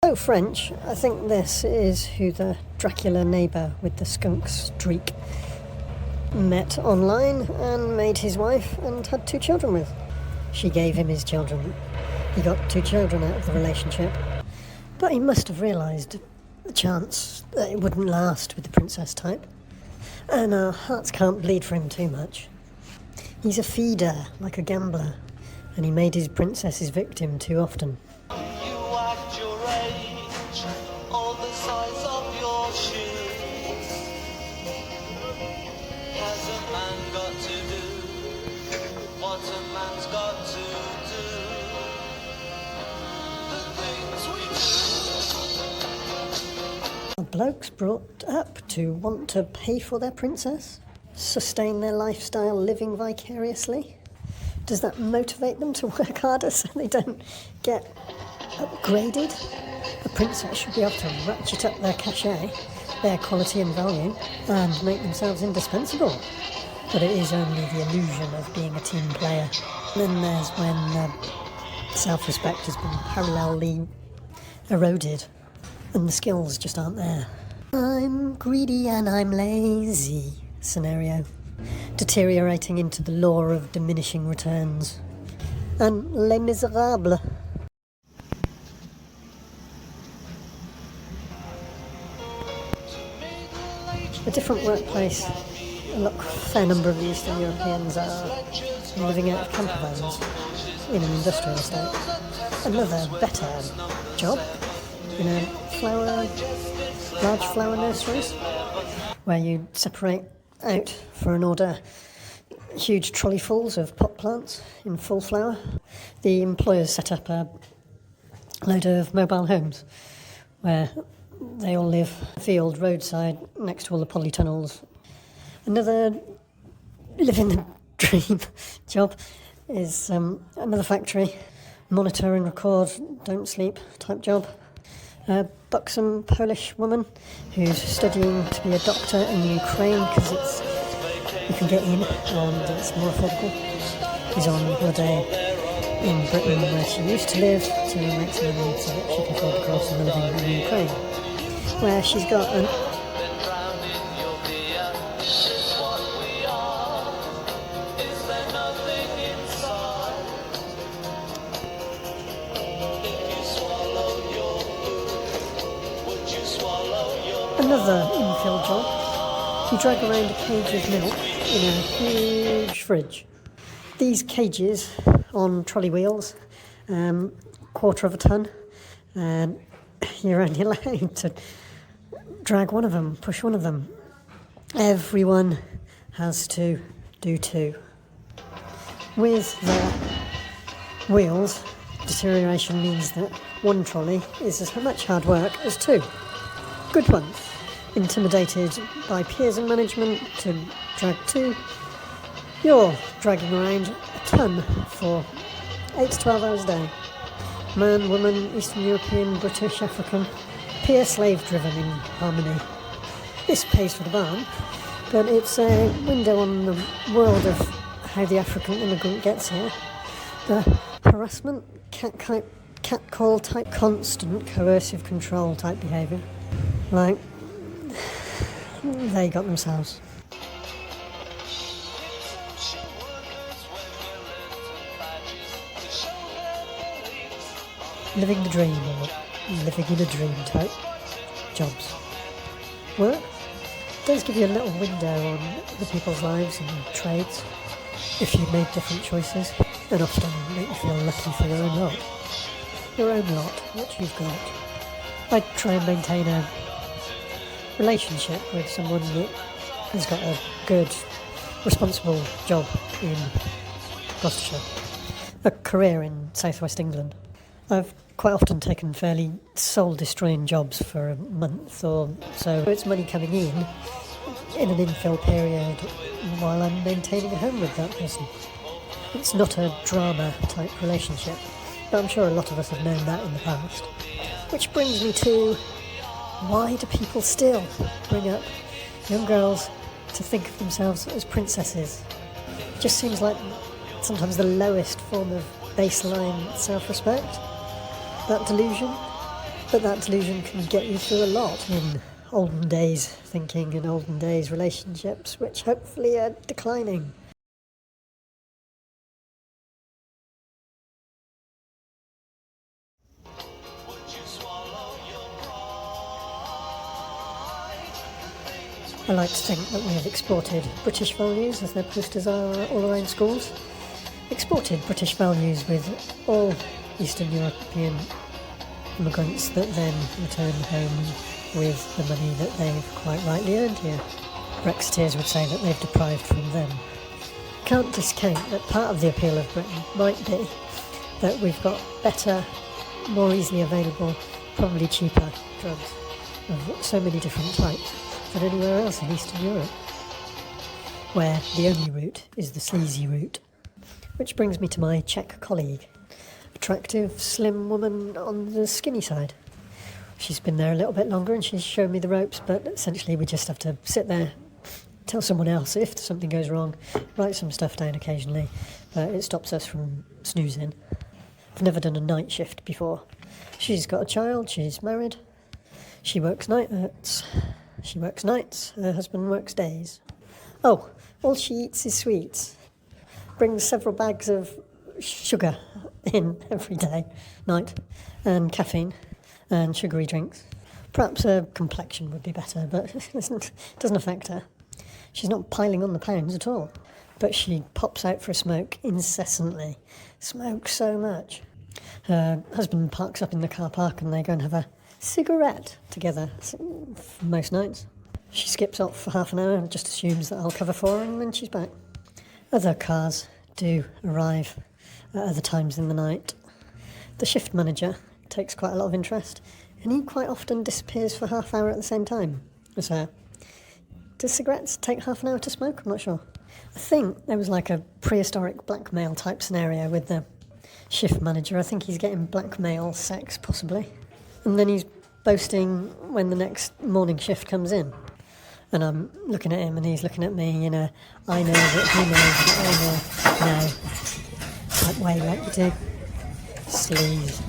Oh, French, I think this is who the Dracula neighbour with the skunk streak met online and made his wife and had 2 children with. She gave him his children. He got 2 children out of the relationship. But he must have realised the chance that it wouldn't last with the princess type. And our hearts can't bleed for him too much. He's a feeder, like a gambler, and he made his princess his victim too often. Blokes brought up to want to pay for their princess, sustain their lifestyle living vicariously. Does that motivate them to work harder so they don't get upgraded? A princess should be able to ratchet up their cachet, their quality and value, and make themselves indispensable. But it is only the illusion of being a team player. Then there's when self-respect has been parallelly eroded and the skills just aren't there. I'm greedy and I'm lazy scenario, deteriorating into the law of diminishing returns. And Les Miserables. A different workplace. A fair number of the Eastern Europeans are living out of camper vans in an industrial estate. Another better job in a large flower nurseries, where you separate out for an order huge trolleyfuls of pot plants in full flower. The employers set up a load of mobile homes where they all live field, roadside, next to all the polytunnels. Another living the dream job is another factory, monitor and record, don't sleep type job. A buxom Polish woman who's studying to be a doctor in Ukraine because you can get in and it's more affordable. She's on holiday in Britain where she used to live to make some money so that she can afford the cost of living in Ukraine, where she's got an another infill job. You drag around a cage of milk in a huge fridge. These cages on trolley wheels, quarter of a tonne, and you're only allowed to drag one of them, push one of them. Everyone has to do 2. With the wheels, deterioration means that one trolley is as much hard work as 2. Good ones. Intimidated by peers and management to drag 2. You're dragging around a tonne for 8 to 12 hours a day. Man, woman, Eastern European, British, African, peer slave driven in harmony. This pays for the barn, but it's a window on the world of how the African immigrant gets here. The harassment, catcall type, constant coercive control type behaviour. Like, they got themselves. living the dream or living in a dream type jobs. Work does give you a little window on the people's lives and trades if you made different choices, and often make you feel lucky for your own lot. Your own lot, what you've got. I try and maintain a relationship with someone that has got a good, responsible job in Gloucestershire, a career in southwest England. I've quite often taken fairly soul-destroying jobs for a month or so. It's money coming in an infill period while I'm maintaining a home with that person. It's not a drama-type relationship, but I'm sure a lot of us have known that in the past. Which brings me to, why do people still bring up young girls to think of themselves as princesses? It just seems like sometimes the lowest form of baseline self-respect. That delusion. But that delusion can get you through a lot in olden days thinking and olden days relationships, which hopefully are declining. I like to think that we have exported British values, as their posters are all around schools. Exported British values with all Eastern European immigrants that then return home with the money that they've quite rightly earned here. Brexiteers would say that they've deprived from them. Can't discount that part of the appeal of Britain might be that we've got better, more easily available, probably cheaper drugs of so many different types than anywhere else in Eastern Europe, where the only route is the sleazy route. Which brings me to my Czech colleague, attractive, slim woman on the skinny side. She's been there a little bit longer and she's shown me the ropes, but essentially we just have to sit there, tell someone else if something goes wrong, write some stuff down occasionally, but it stops us from snoozing. I've never done a night shift before. She's got a child, she's married, she works nights, her husband works days. Oh, all she eats is sweets. Brings several bags of sugar in every day, night, and caffeine, and sugary drinks. Perhaps her complexion would be better, but it doesn't affect her. She's not piling on the pounds at all, but she pops out for a smoke incessantly. Smokes so much. Her husband parks up in the car park and they go and have a cigarette together for most nights. She skips off for half an hour and just assumes that I'll cover for her and then she's back. Other cars do arrive at other times in the night. The shift manager takes quite a lot of interest and he quite often disappears for half an hour at the same time as her. Do cigarettes take half an hour to smoke? I'm not sure. I think there was like a prehistoric blackmail type scenario with the shift manager. I think he's getting blackmail sex, possibly. And then he's boasting when the next morning shift comes in. And I'm looking at him and he's looking at me in a I know that he knows that I know type way, like you do. Sleaze.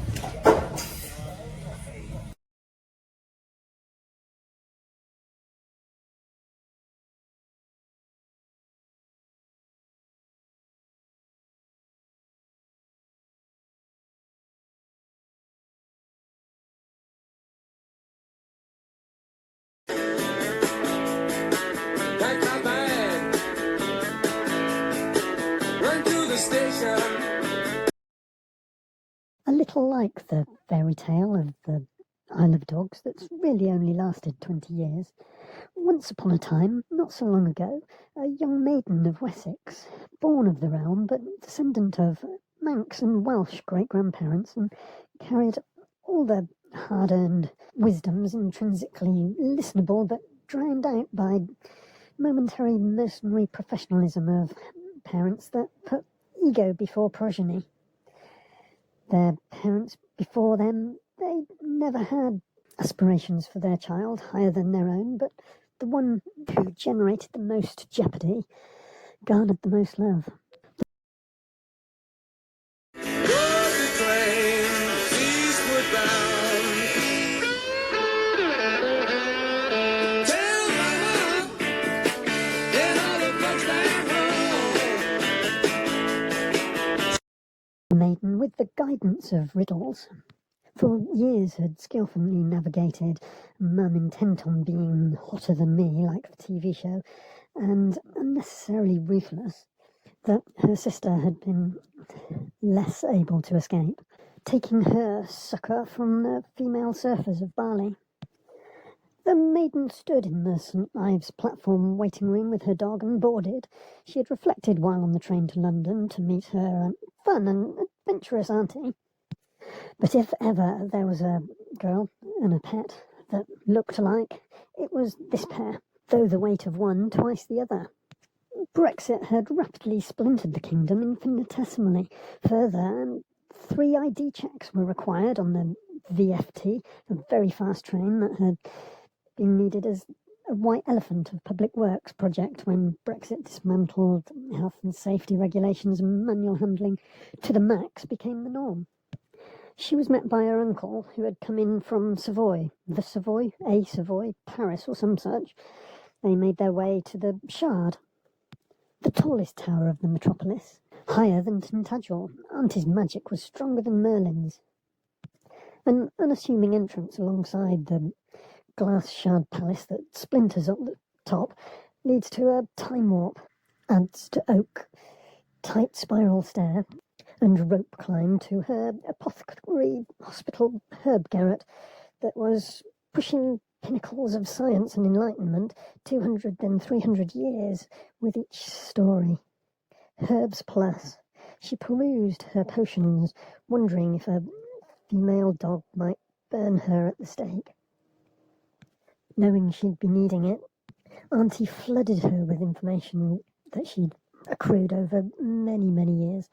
A little like the fairy tale of the Isle of Dogs that's really only lasted 20 years. Once upon a time, not so long ago, a young maiden of Wessex, born of the realm but descendant of Manx and Welsh great-grandparents, and carried all the hard-earned wisdoms intrinsically listenable but drowned out by momentary mercenary professionalism of parents that put ego before progeny. Their parents before them, they never had aspirations for their child higher than their own, but the one who generated the most jeopardy garnered the most love. The maiden, with the guidance of riddles, For years had skillfully navigated Mum intent on being hotter than me, like the TV show, and unnecessarily ruthless, that her sister had been less able to escape, taking her succour from the female surfers of Bali. The maiden stood in the St. Ives platform waiting room with her dog and boarded. She had reflected while on the train to London to meet her fun and adventurous auntie. But if ever there was a girl and a pet that looked alike, it was this pair, though the weight of one twice the other. Brexit had rapidly splintered the kingdom infinitesimally. Further, 3 ID checks were required on the VFT, a very fast train that had been needed as a white elephant of public works project when Brexit dismantled health and safety regulations and manual handling to the max became the norm. She was met by her uncle, who had come in from Savoy, a Savoy, Paris or some such. They made their way to the Shard, the tallest tower of the metropolis, higher than Tintagel. Auntie's magic was stronger than Merlin's. An unassuming entrance alongside the glass shard palace that splinters up the top leads to a time warp, adds to oak, tight spiral stair, and rope climb to her apothecary hospital herb garret that was pushing pinnacles of science and enlightenment 200 and 300 years with each story. Herbs plus. She perused her potions, wondering if a female dog might burn her at the stake. Knowing she'd be needing it, Auntie flooded her with information that she'd accrued over many, many years,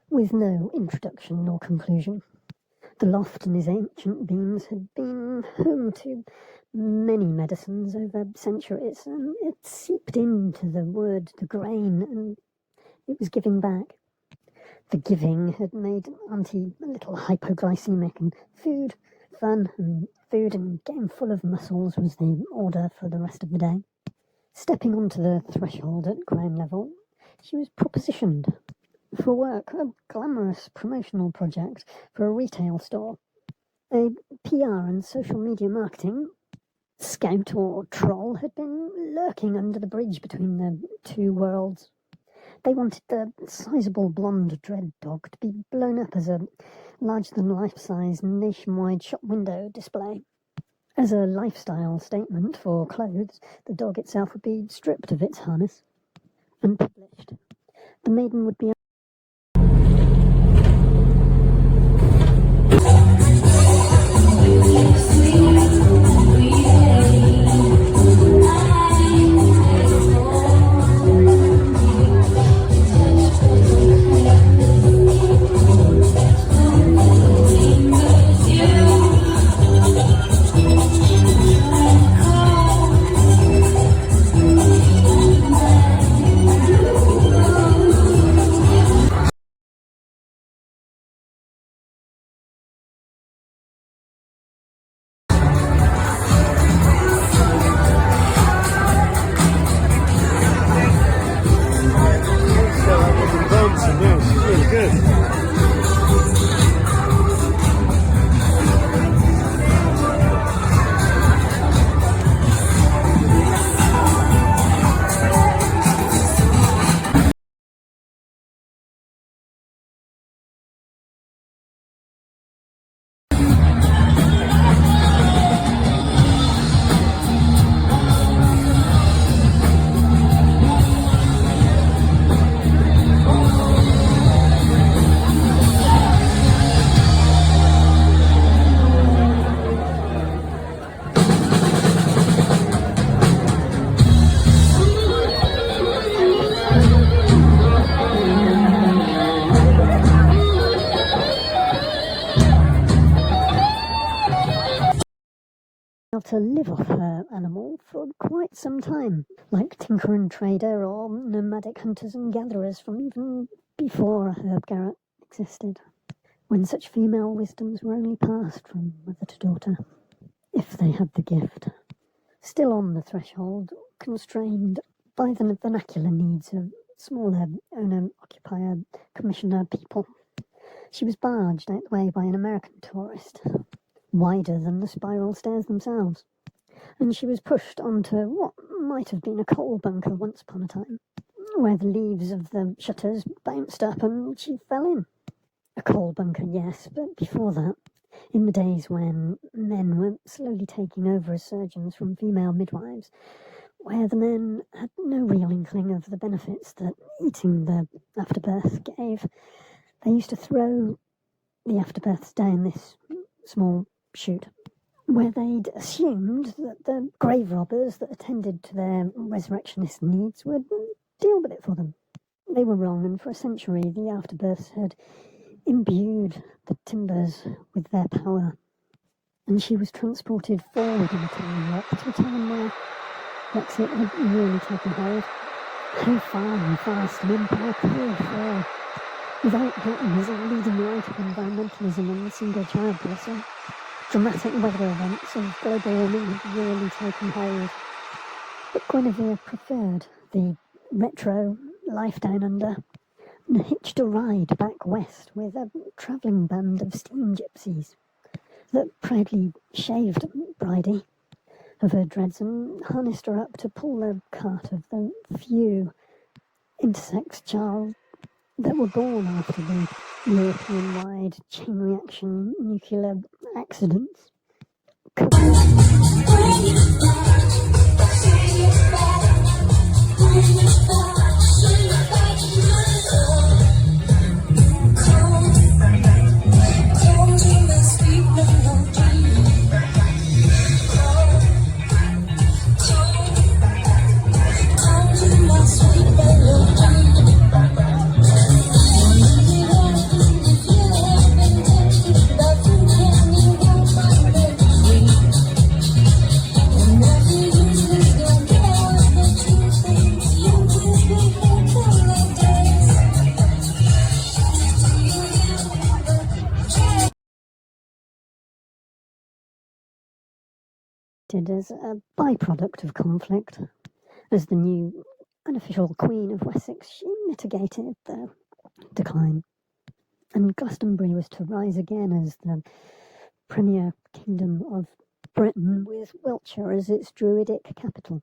with no introduction nor conclusion. The loft and his ancient beams had been home to many medicines over centuries, and it seeped into the wood, the grain, and it was giving back. The giving had made Auntie a little hypoglycemic, and food, fun, and food and getting full of muscles was the order for the rest of the day. Stepping onto the threshold at ground level, she was propositioned for work, a glamorous promotional project for a retail store. A PR and social media marketing scout or troll had been lurking under the bridge between the two worlds. They wanted the sizable blonde dread dog to be blown up as a larger-than-life-size nationwide shop window display. As a lifestyle statement for clothes, the dog itself would be stripped of its harness and published. The maiden would be to live off her animal for quite some time, like tinker and trader or nomadic hunters and gatherers from even before a herb garret existed, when such female wisdoms were only passed from mother to daughter, if they had the gift. Still on the threshold, constrained by the vernacular needs of smaller owner-occupier commissioner people, She was barged out the way by an American tourist, wider than the spiral stairs themselves, and she was pushed onto what might have been a coal bunker once upon a time, where the leaves of the shutters bounced up and she fell in. A coal bunker, yes, but before that, in the days when men were slowly taking over as surgeons from female midwives, where the men had no real inkling of the benefits that eating the afterbirth gave, they used to throw the afterbirths down this small chute, where they'd assumed that the grave robbers that attended to their resurrectionist needs would deal with it for them. They were wrong, and for a century the afterbirths had imbued the timbers with their power, and she was transported forward in a time warp to a time where Brexit had really taken hold. How far and fast an empire could fall, without Britain as a leading light of environmentalism and single-child policy. Dramatic weather events of global warming had really taken hold. But Guinevere preferred the retro life down under, and hitched a ride back west with a travelling band of steam gypsies that proudly shaved Bridie of her dreads and harnessed her up to pull the cart of the few intersex child that were born after the European-wide chain reaction nuclear accidents. As a byproduct of conflict. As the new unofficial Queen of Wessex, she mitigated the decline, and Glastonbury was to rise again as the premier kingdom of Britain, with Wiltshire as its druidic capital.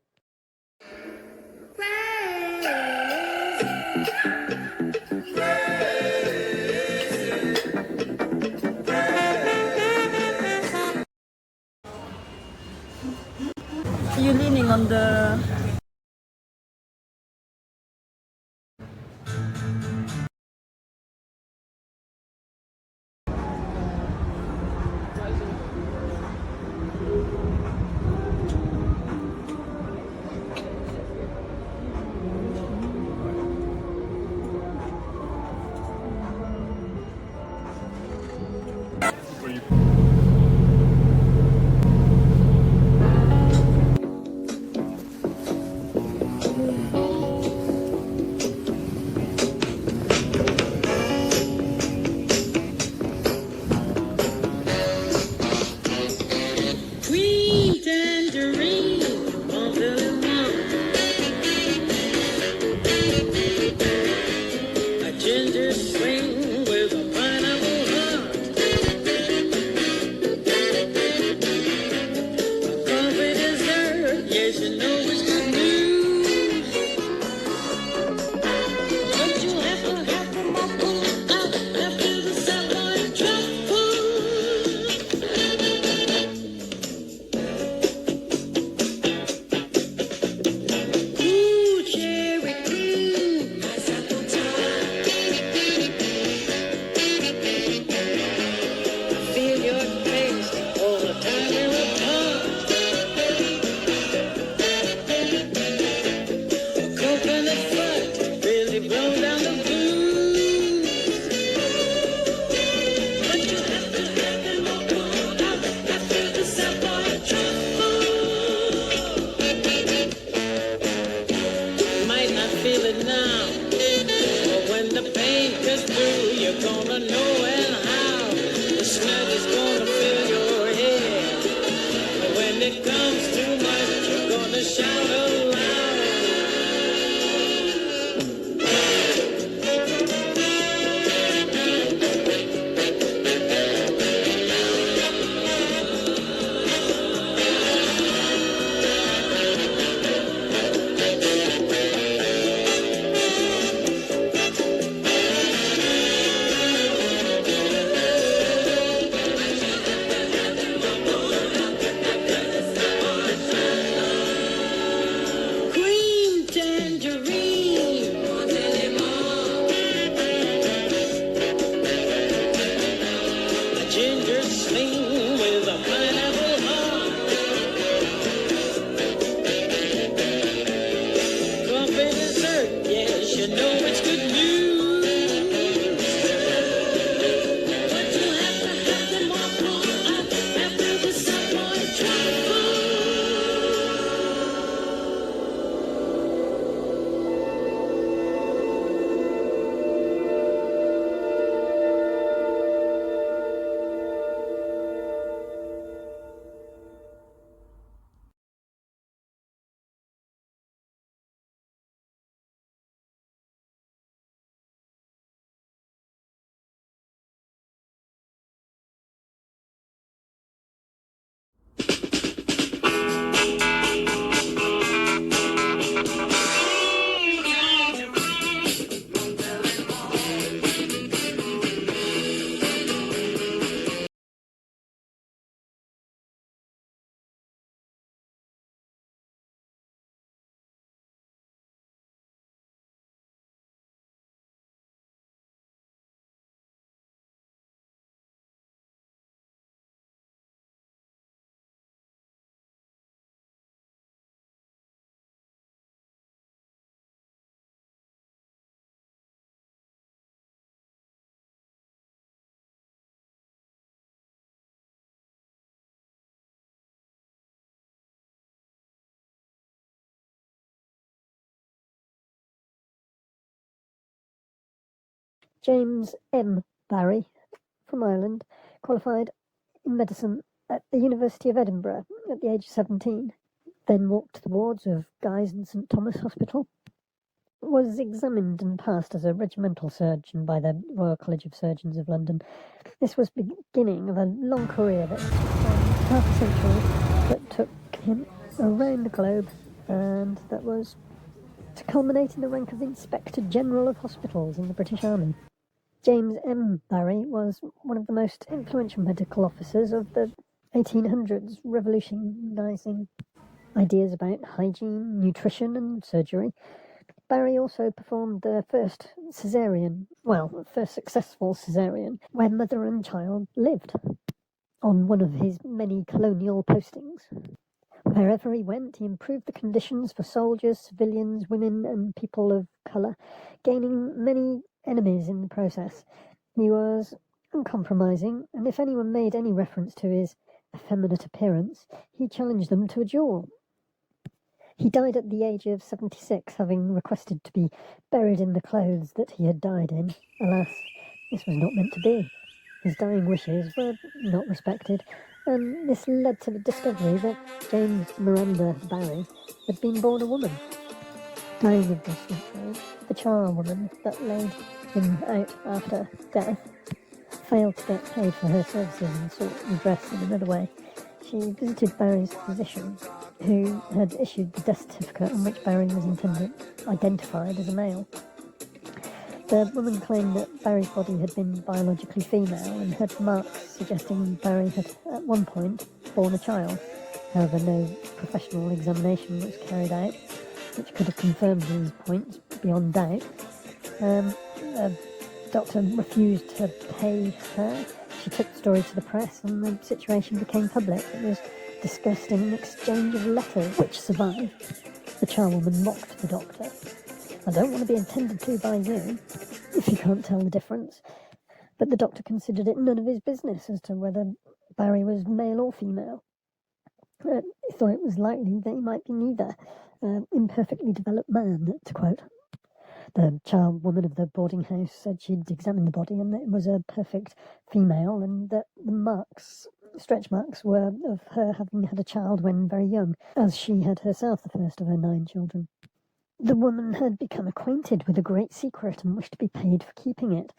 You leaning on the... James M. Barry, from Ireland, qualified in medicine at the University of Edinburgh at the age of 17, then walked to the wards of Guy's and St Thomas Hospital, was examined and passed as a regimental surgeon by the Royal College of Surgeons of London. This was the beginning of a long career that took half a century, that took him around the globe, and that was to culminate in the rank of Inspector General of Hospitals in the British Army. James M. Barry was one of the most influential medical officers of the 1800s, revolutionising ideas about hygiene, nutrition and surgery. Barry also performed the first successful caesarean, where mother and child lived, on one of his many colonial postings. Wherever he went, he improved the conditions for soldiers, civilians, women and people of colour, gaining many enemies in the process. He was uncompromising, and if anyone made any reference to his effeminate appearance, he challenged them to a duel. He died at the age of 76, having requested to be buried in the clothes that he had died in. Alas, this was not meant to be. His dying wishes were not respected, and this led to the discovery that James Miranda Barry had been born a woman. Dying of dysentery, the charwoman that laid him out after death failed to get paid for her services and sought redress in another way. She visited Barry's physician, who had issued the death certificate on which Barry was identified as a male. The woman claimed that Barry's body had been biologically female and had marks suggesting Barry had at one point born a child. However, no professional examination was carried out, which could have confirmed these points beyond doubt. The doctor refused to pay her. She took the story to the press and the situation became public. It was discussed in an exchange of letters which survived. The charwoman mocked the doctor. "I don't want to be attended to by you, if you can't tell the difference." But the doctor considered it none of his business as to whether Barry was male or female. He thought it was likely that he might be neither, imperfectly developed man, to quote. The charwoman of the boarding house said she'd examined the body and that it was a perfect female, and that the stretch marks were of her having had a child when very young, as she had herself the first of her 9 children. The woman had become acquainted with a great secret and wished to be paid for keeping it.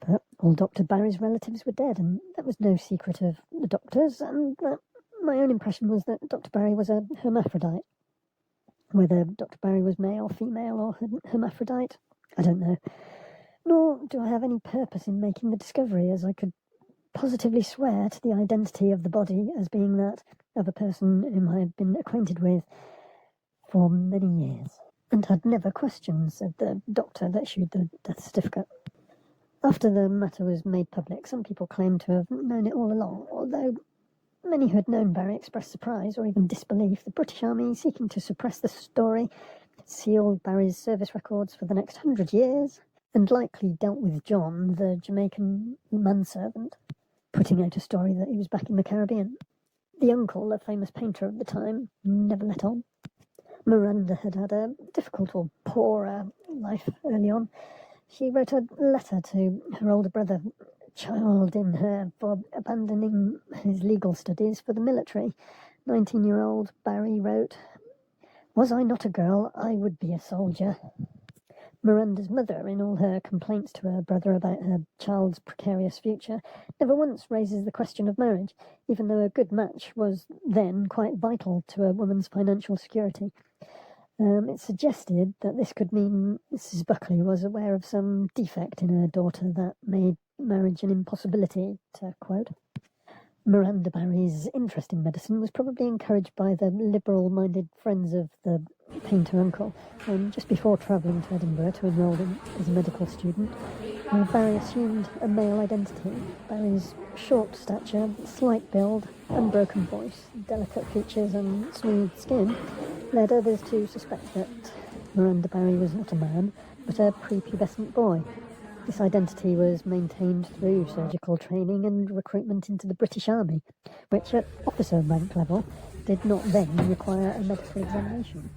But all Dr. Barry's relatives were dead, and that was no secret of the doctor's, and that my own impression was that Dr. Barry was a hermaphrodite. Whether Dr. Barry was male, female, or hermaphrodite, I don't know. Nor do I have any purpose in making the discovery, as I could positively swear to the identity of the body as being that of a person whom I had been acquainted with for many years, and had never questioned, said the doctor that issued the death certificate. After the matter was made public, some people claimed to have known it all along, although many who had known Barry expressed surprise or even disbelief. The British Army, seeking to suppress the story, sealed Barry's service records for the next 100 years, and likely dealt with John, the Jamaican manservant, putting out a story that he was back in the Caribbean. The uncle, a famous painter of the time, never let on. Miranda had had a difficult or poor life early on. She wrote a letter to her older brother, chiding her for abandoning his legal studies for the military. 19-year-old Barry wrote, "Was I not a girl, I would be a soldier." Miranda's mother, in all her complaints to her brother about her child's precarious future, never once raises the question of marriage, even though a good match was then quite vital to a woman's financial security. It suggested that this could mean Mrs. Buckley was aware of some defect in her daughter that made marriage an impossibility, to quote. Miranda Barry's interest in medicine was probably encouraged by the liberal-minded friends of the painter uncle, and just before travelling to Edinburgh to enrol as a medical student, Barry assumed a male identity. Barry's short stature, slight build, unbroken voice, delicate features and smooth skin led others to suspect that Miranda Barry was not a man, but a prepubescent boy. This identity was maintained through surgical training and recruitment into the British Army, which at officer rank level did not then require a medical examination.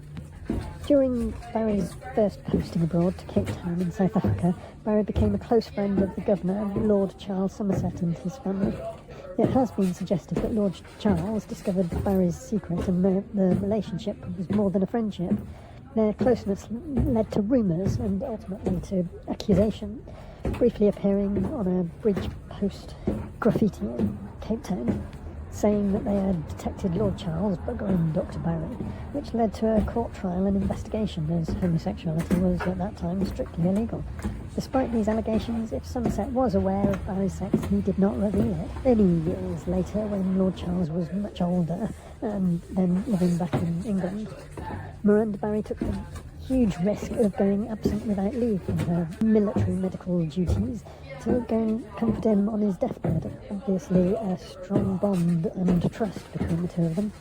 During Barry's first posting abroad to Cape Town in South Africa, Barry became a close friend of the governor, Lord Charles Somerset, and his family. It has been suggested that Lord Charles discovered Barry's secret and the relationship was more than a friendship. Their closeness led to rumours and ultimately to accusation, briefly appearing on a bridge post graffiti in Cape Town, saying that they had detected Lord Charles buggering Dr. Barry, which led to a court trial and investigation, as homosexuality was at that time strictly illegal. Despite these allegations, if Somerset was aware of Barry's sex, he did not reveal it. Many years later, when Lord Charles was much older and then living back in England, Miranda Barry took the huge risk of going absent without leave from her military medical duties to go and comfort him on his deathbed. Obviously a strong bond and trust between the two of them.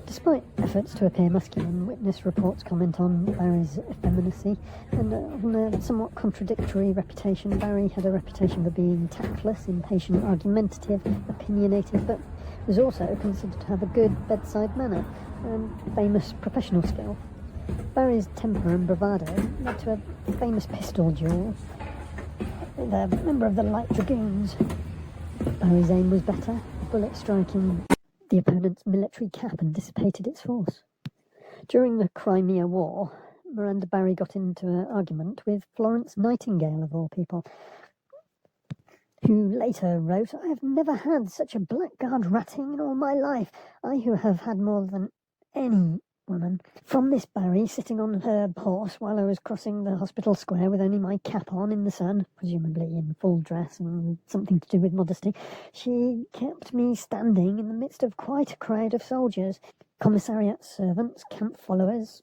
Despite efforts to appear masculine, witness reports comment on Barry's effeminacy, and on a somewhat contradictory reputation. Barry had a reputation for being tactless, impatient, argumentative, opinionated, but was also considered to have a good bedside manner and famous professional skill. Barry's temper and bravado led to a famous pistol duel with a member of the Light Dragoons. Barry's aim was better, the bullet striking the opponent's military cap and dissipated its force. During the Crimea War, Miranda Barry got into an argument with Florence Nightingale, of all people, who later wrote, "I have never had such a blackguard ratting in all my life, I who have had more than any woman. From this Barry, sitting on her horse while I was crossing the hospital square with only my cap on in the sun, presumably in full dress and something to do with modesty, she kept me standing in the midst of quite a crowd of soldiers, commissariat servants, camp followers,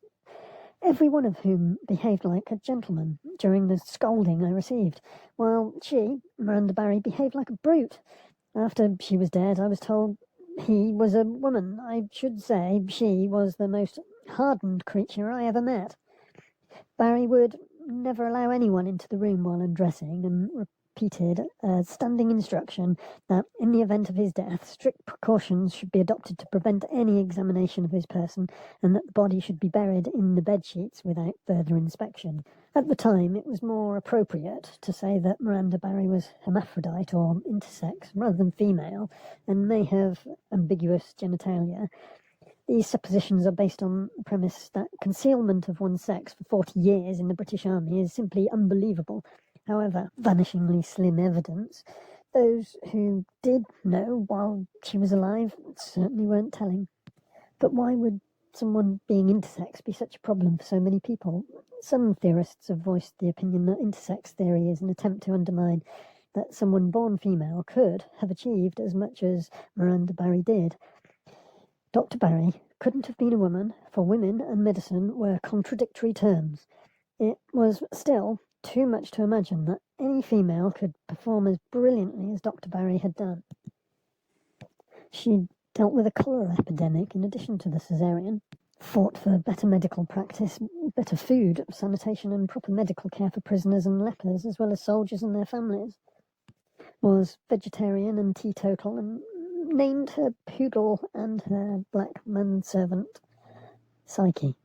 every one of whom behaved like a gentleman during the scolding I received, while she, Miranda Barry, behaved like a brute. After she was dead, I was told he was a woman. I should say she was the most hardened creature I ever met." Barry would never allow anyone into the room while undressing, and repeated a standing instruction that in the event of his death, strict precautions should be adopted to prevent any examination of his person, and that the body should be buried in the bedsheets without further inspection. At the time, it was more appropriate to say that Miranda Barry was hermaphrodite or intersex rather than female, and may have ambiguous genitalia. These suppositions are based on the premise that concealment of one's sex for 40 years in the British Army is simply unbelievable. However, vanishingly slim evidence. Those who did know while she was alive certainly weren't telling. But why would someone being intersex be such a problem for so many people? Some theorists have voiced the opinion that intersex theory is an attempt to undermine that someone born female could have achieved as much as Miranda Barry did. Dr. Barry couldn't have been a woman, for women and medicine were contradictory terms. It was still too much to imagine that any female could perform as brilliantly as Dr. Barry had done. She dealt with a cholera epidemic in addition to the caesarean, fought for better medical practice, better food, sanitation and proper medical care for prisoners and lepers, as well as soldiers and their families, was vegetarian and teetotal, and named her poodle and her black manservant Psyche.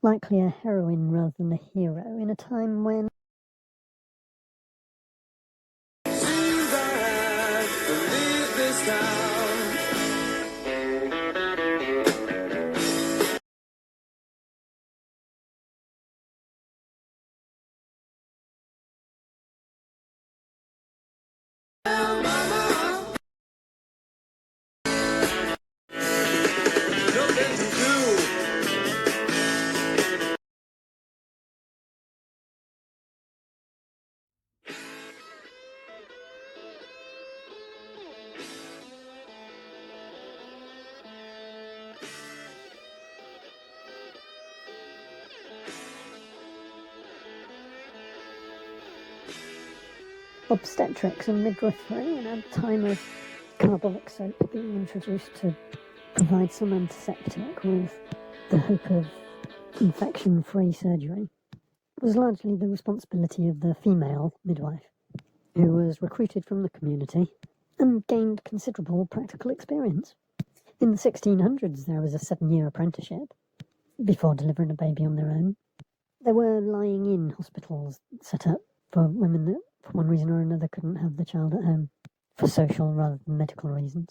Likely a heroine rather than a hero, in a time when obstetrics and midwifery, in a time of carbolic soap being introduced to provide some antiseptic with the hope of infection-free surgery, was largely the responsibility of the female midwife, who was recruited from the community and gained considerable practical experience. In the 1600s, there was a 7-year apprenticeship. before delivering a baby on their own. There were lying-in hospitals set up for women that, for one reason or another, couldn't have the child at home, for social rather than medical reasons,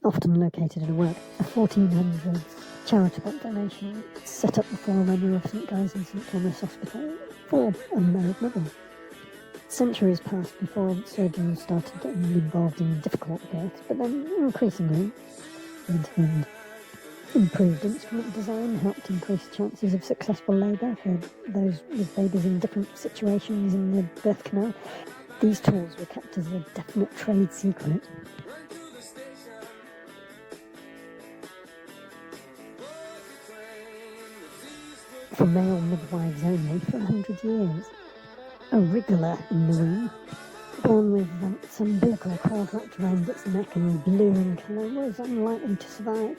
often located in a work. A 1400s charitable donation set up the forerunner of St Guy's and St Thomas Hospital for unmarried mothers. Centuries passed before surgeons started getting involved in difficult births, but then increasingly improved instrument design helped increase chances of successful labour for those with babies in different situations in the birth canal. These tools were kept as a definite trade secret. For male midwives only for 100 years. A wriggler in the womb, born with its umbilical cord wrapped around its neck and blue in colour, was unlikely to survive.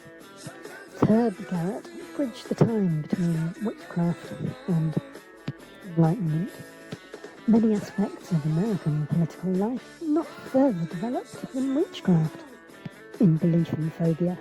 Herb Garrett bridged the time between witchcraft and enlightenment. Many aspects of American political life not further developed than witchcraft in belief and phobia.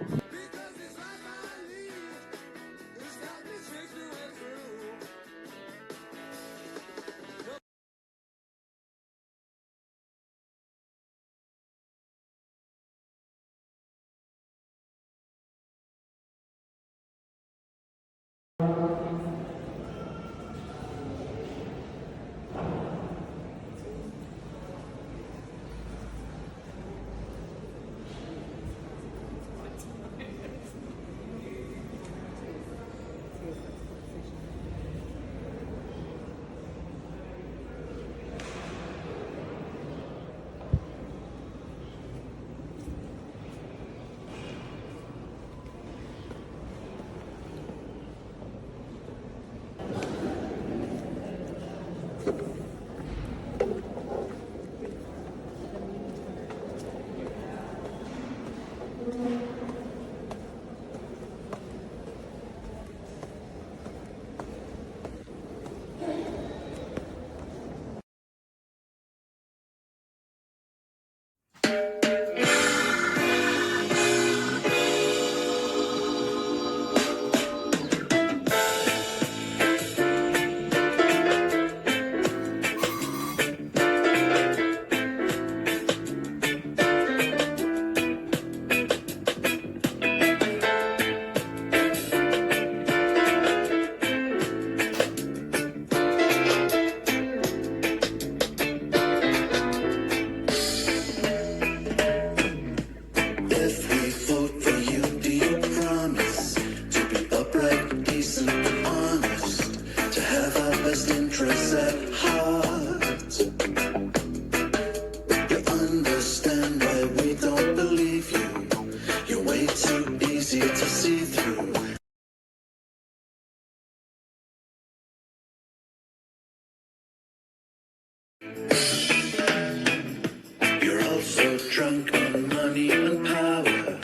Drunk on money and power,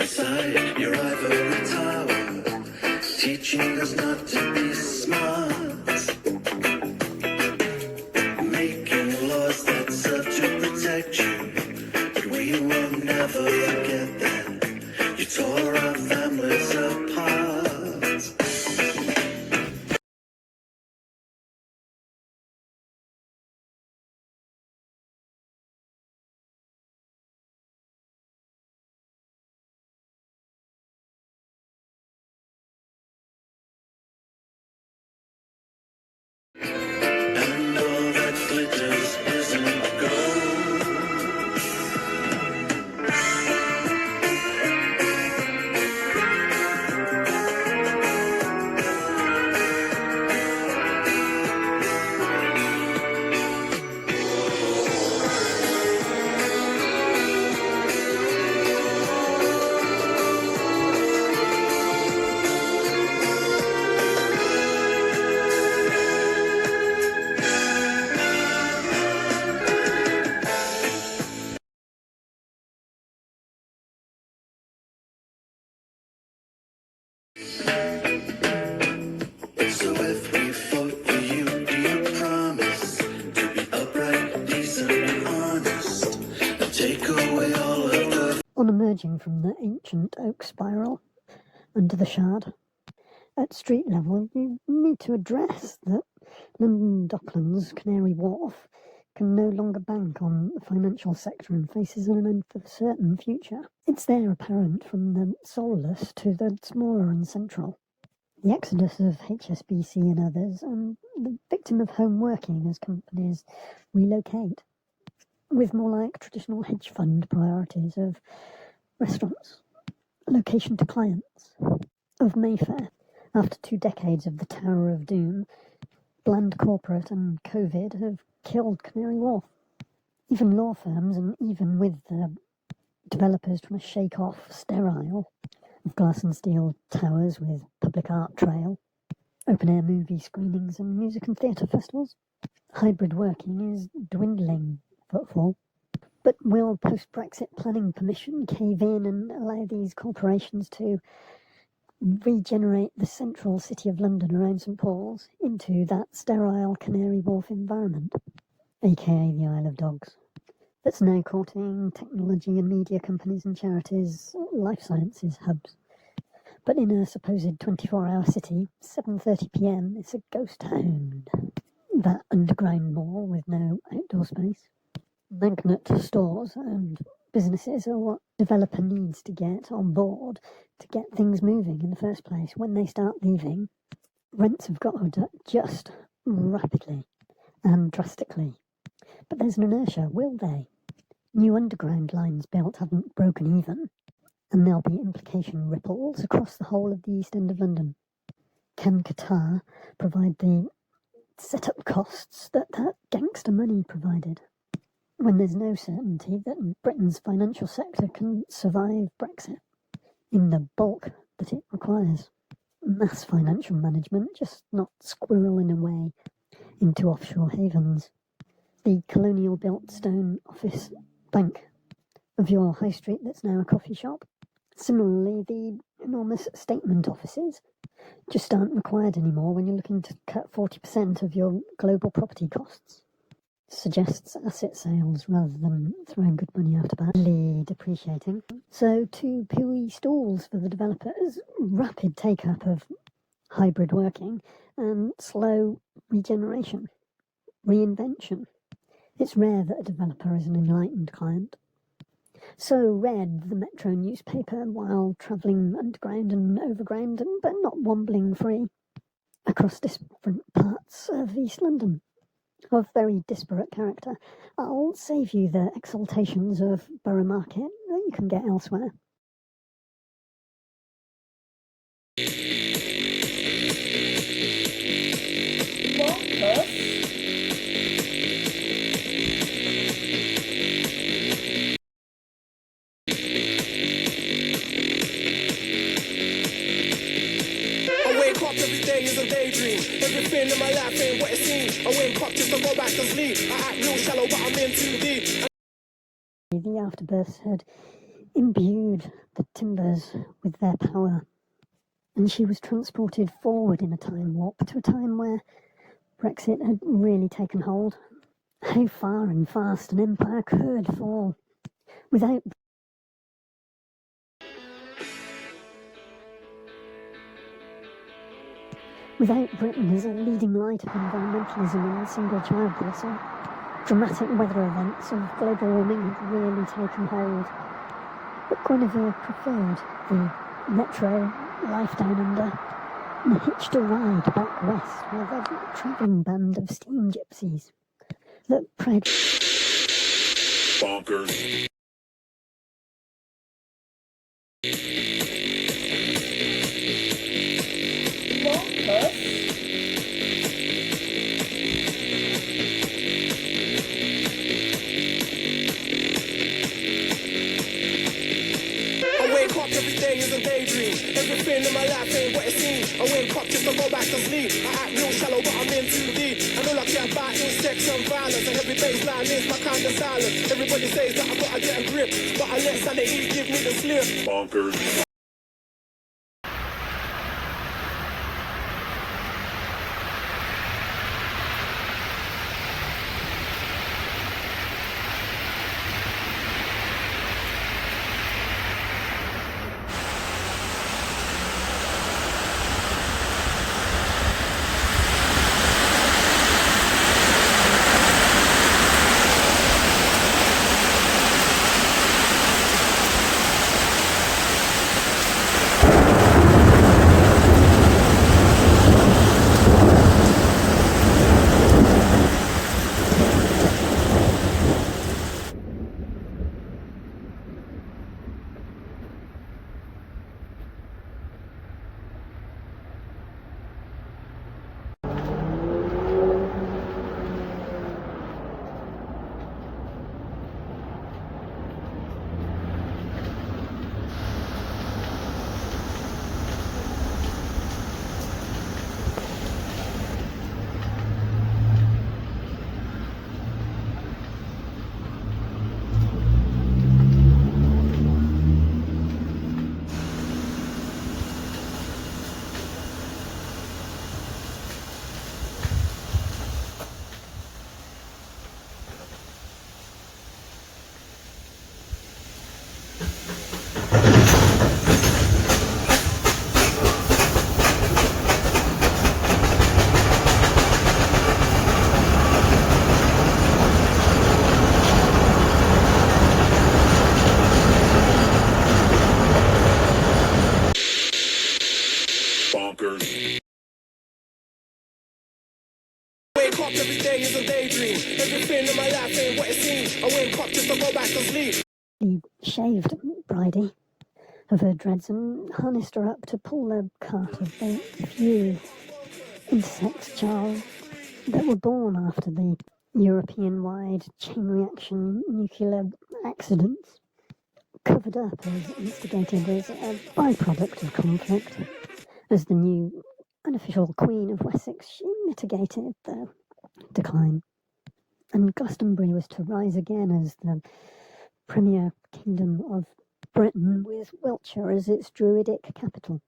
inside your ivory tower, teaching us not to be smart, making laws that serve to protect you, but we will never forget that you tore our families apart. And all that glitters isn't gold. So if we vote for you, do you promise to be upright, decent, and honest, and take away all of the... On emerging from the ancient oak spiral under the shard, At street level, you need to address that London Docklands, Canary Wharf, can no longer bank on the financial sector and faces an uncertain future. It's there apparent from the soulless to the smaller and central. The exodus of HSBC and others, and the victim of home working as companies relocate, with more like traditional hedge fund priorities of restaurants, location to clients, of Mayfair. After 2 decades of the Tower of Doom, bland corporate and COVID have killed Canary Wharf. Even law firms, and even with the developers trying to shake off sterile of glass and steel towers with public art trail, open-air movie screenings and music and theatre festivals, hybrid working is dwindling footfall. But will post-Brexit planning permission cave in and allow these corporations to regenerate the central city of London around St Paul's into that sterile Canary Wharf environment, aka the Isle of Dogs, that's now courting technology and media companies and charities, life sciences hubs? But in a supposed 24-hour city, 7:30 PM, it's a ghost town. That underground mall with no outdoor space. Magnet stores and businesses are what developer needs to get on board to get things moving in the first place. When they start leaving, rents have got to adjust rapidly and drastically. But there's an inertia, will they? New underground lines built haven't broken even, and there'll be implication ripples across the whole of the East End of London. Can Qatar provide the set-up costs that gangster money provided? When there's no certainty that Britain's financial sector can survive Brexit in the bulk that it requires. Mass financial management, just not squirreling away into offshore havens. The colonial-built stone office bank of your high street that's now a coffee shop. Similarly, the enormous statement offices just aren't required anymore when you're looking to cut 40% of your global property costs. Suggests asset sales rather than throwing good money after badly deprecating. So 2 pooey stalls for the developers, rapid take-up of hybrid working, and slow regeneration, reinvention. It's rare that a developer is an enlightened client. So read the Metro newspaper while travelling underground and overground, but not wombling free across different parts of East London. Of very disparate character. I'll save you the exaltations of Borough Market that you can get elsewhere. Every day is a daydream. Everything in my life ain't what it seems. I wake up just to go back to sleep. I act real shallow, but I'm in too deep. The afterbirths had imbued the timbers with their power, and she was transported forward in a time warp to a time where Brexit had really taken hold. How far and fast an empire could fall without Britain as a leading light of environmentalism and single-child policy. Dramatic weather events of global warming had really taken hold. But Guinevere preferred the retro life down under and hitched a ride back west with a travelling band of steam gypsies that prayed bonkers. Every day is a daydream. Everything in my life ain't what it seems. I wake up just to go back to sleep. I act real shallow, but I'm in too deep. And all I care about is sex and violence. And every baseline is my kind of silence. Everybody says that I gotta get a grip, but I let sanity give me the slip. Bonkers. cop every day is a daydream. Everything in my life ain't what it seems. I went cop just to go back to sleep. He shaved Bridie of her dreads and harnessed her up to pull the cart of the few insect charles that were born after the European-wide chain reaction nuclear accidents, covered up as instigated as a byproduct of conflict. As the new unofficial Queen of Wessex, she mitigated the decline, and Glastonbury was to rise again as the premier kingdom of Britain, with Wiltshire as its druidic capital.